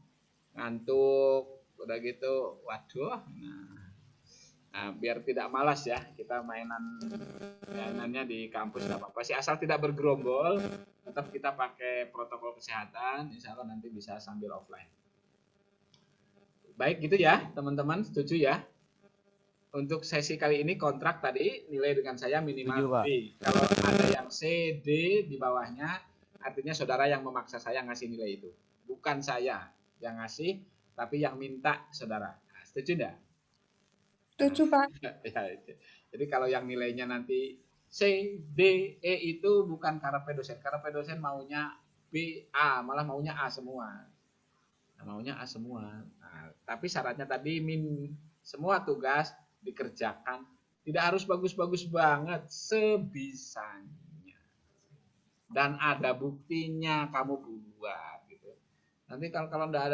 Ngantuk. Udah gitu. Waduh. Nah, biar tidak malas ya. Kita mainannya di kampus. Tidak apa-apa sih. Asal tidak bergerombol. Tetap kita pakai protokol kesehatan. Insya Allah nanti bisa sambil offline. Baik gitu ya teman-teman, setuju ya? Untuk sesi kali ini kontrak tadi nilai dengan saya minimal Setuju, Pak. B. Kalau ada yang C, D di bawahnya, artinya saudara yang memaksa saya ngasih nilai itu. Bukan saya yang ngasih, tapi yang minta saudara. Nah, setuju enggak? Setuju Pak. Ya, jadi kalau yang nilainya nanti C, D, E itu bukan karepe dosen. Karepe dosen maunya B, A, malah maunya A semua. Nah, maunya A semua. Nah, tapi syaratnya tadi semua tugas dikerjakan. Tidak harus bagus-bagus banget, sebisanya. Dan ada buktinya kamu buat gitu. Nanti kalau nggak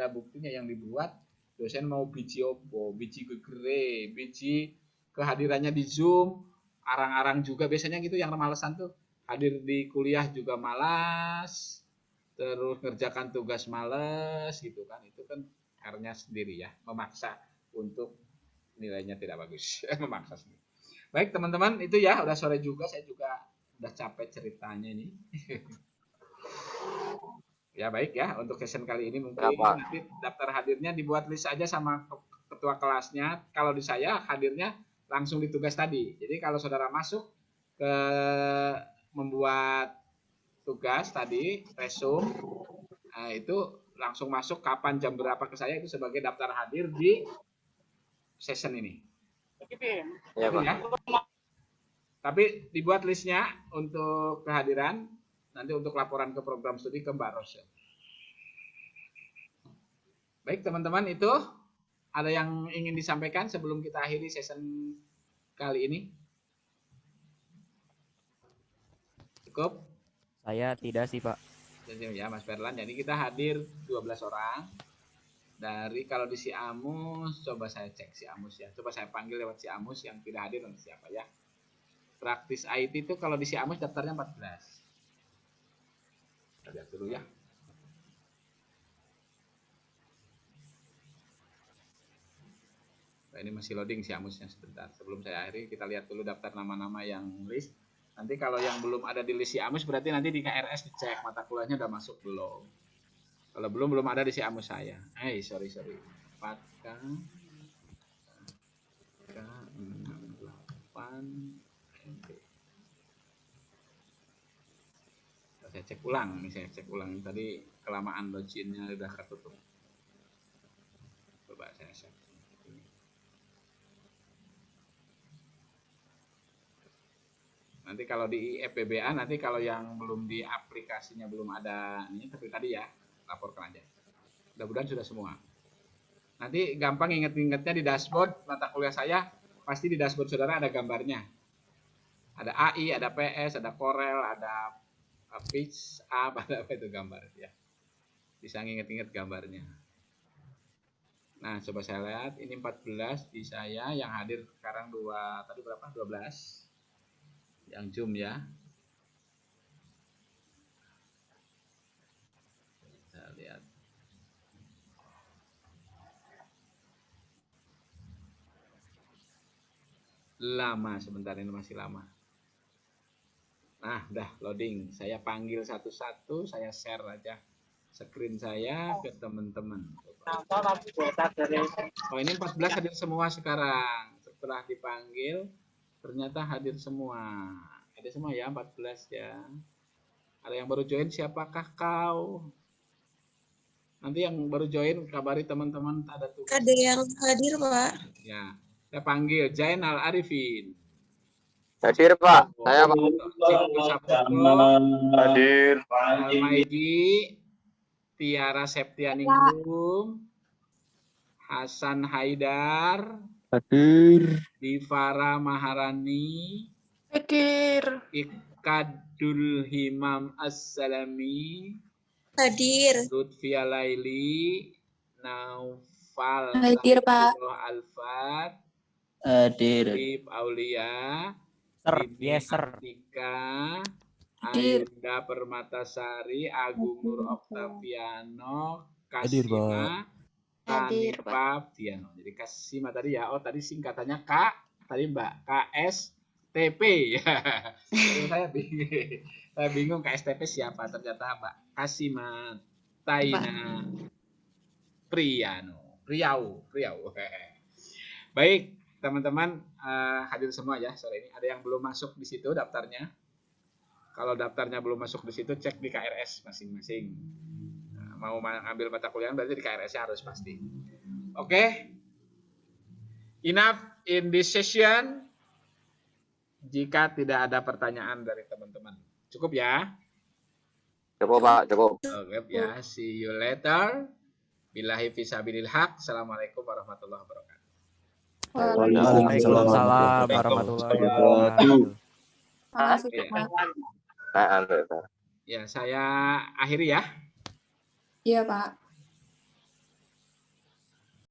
ada buktinya yang dibuat, dosen mau biji opo, biji gegere, biji kehadirannya di Zoom, arang-arang juga biasanya gitu yang malesan tuh. Hadir di kuliah juga malas, terus ngerjakan tugas males gitu kan. Itu kan karena sendiri ya, memaksa untuk nilainya tidak bagus. Memaksa sendiri. Baik teman-teman, itu ya udah sore juga, saya juga udah capek ceritanya ini. Ya baik ya, untuk session kali ini mungkin nanti daftar hadirnya dibuat list aja sama ketua kelasnya. Kalau di saya hadirnya langsung di tugas tadi. Jadi kalau saudara masuk ke membuat tugas tadi, resume, nah itu langsung masuk kapan jam berapa ke saya itu sebagai daftar hadir di session ini. Ya, Pak. Ya. Tapi dibuat listnya untuk kehadiran, nanti untuk laporan ke program studi ke Mbak Rosyel. Baik teman-teman, itu ada yang ingin disampaikan sebelum kita akhiri session kali ini? Cukup? Saya tidak sih, Pak. Ya, Mas Ferlan. Jadi kita hadir 12 orang. Dari kalau di Siamus, coba saya cek Siamus ya. Coba saya panggil lewat Siamus yang tidak hadir nanti siapa ya. Praktis IT itu kalau di Siamus daftarnya 14. Kita lihat dulu ya. Nah, ini masih loading Siamusnya sebentar. Sebelum saya akhiri, kita lihat dulu daftar nama-nama yang list. Nanti kalau yang belum ada di list Siamus, berarti nanti di KRS dicek mata kuliahnya udah masuk belum. Kalau belum ada di Siamus saya. Sorry. 4K 68 MB. Saya cek ulang tadi kelamaan loginnya udah ketutup. Coba saya cek. Nanti kalau di FPBA, nanti kalau yang belum di aplikasinya belum ada ini, tapi tadi ya laporkan aja. Mudah-mudahan sudah semua. Nanti gampang inget-ingetnya di dashboard mata kuliah saya, pasti di dashboard saudara ada gambarnya. Ada AI, ada PS, ada Corel, ada Pitch, ada apa itu gambar ya. Bisa inget-inget gambarnya. Nah, coba saya lihat ini 14 di saya yang hadir sekarang tadi berapa? 12. Yang Zoom ya. Kita lihat. Lama sebentar, ini masih lama. Nah, udah loading. Saya panggil satu-satu, saya share aja screen saya ke teman-teman. Oh, ini 14 hadir semua sekarang. Setelah dipanggil ternyata hadir semua. Ada semua ya, 14 ya. Ada yang baru join, siapakah kau? Nanti yang baru join kabari teman-teman ada tugas. Ada yang hadir, Pak. Ya, saya panggil Jainal Arifin. Hadir, Pak. Saya Pak. Hadir. Almaidi, Tiara Septianingrum, Hasan Haidar, Hadir. Divara Maharani, Hadir. Ikadul Himam As-Salami, Hadir. Lutfia Laili, Naufal Hadir, Pak. Alfat, Hadir. Rif Aulia, Yes, sir. Atika, Hadir. Ayunda Permatasari, Agung Nur Oktaviano, Hadir, Kasima, Hadir, Tanipap Diano. Jadi Kasima tadi ya, tadi singkatannya K, tadi Mbak KSTP ya. Saya bingung KSTP siapa, ternyata Mbak Kasima Taina Priau. Baik, teman-teman hadir semua ya sore ini. Ada yang belum masuk di situ daftarnya? Kalau daftarnya belum masuk di situ, cek di KRS masing-masing. Mau ambil mata kuliah berarti di KRS-nya harus pasti. Oke. Enough in this session. jika tidak ada pertanyaan dari teman-teman. Cukup ya? Cukup Pak, cukup. Oke ya, see you later. Billahi fisabilil haq. Assalamualaikum warahmatullahi wabarakatuh. Waalaikumsalam warahmatullahi wabarakatuh. Makasih Iya. Pak. Ya, saya akhiri ya. Iya Pak.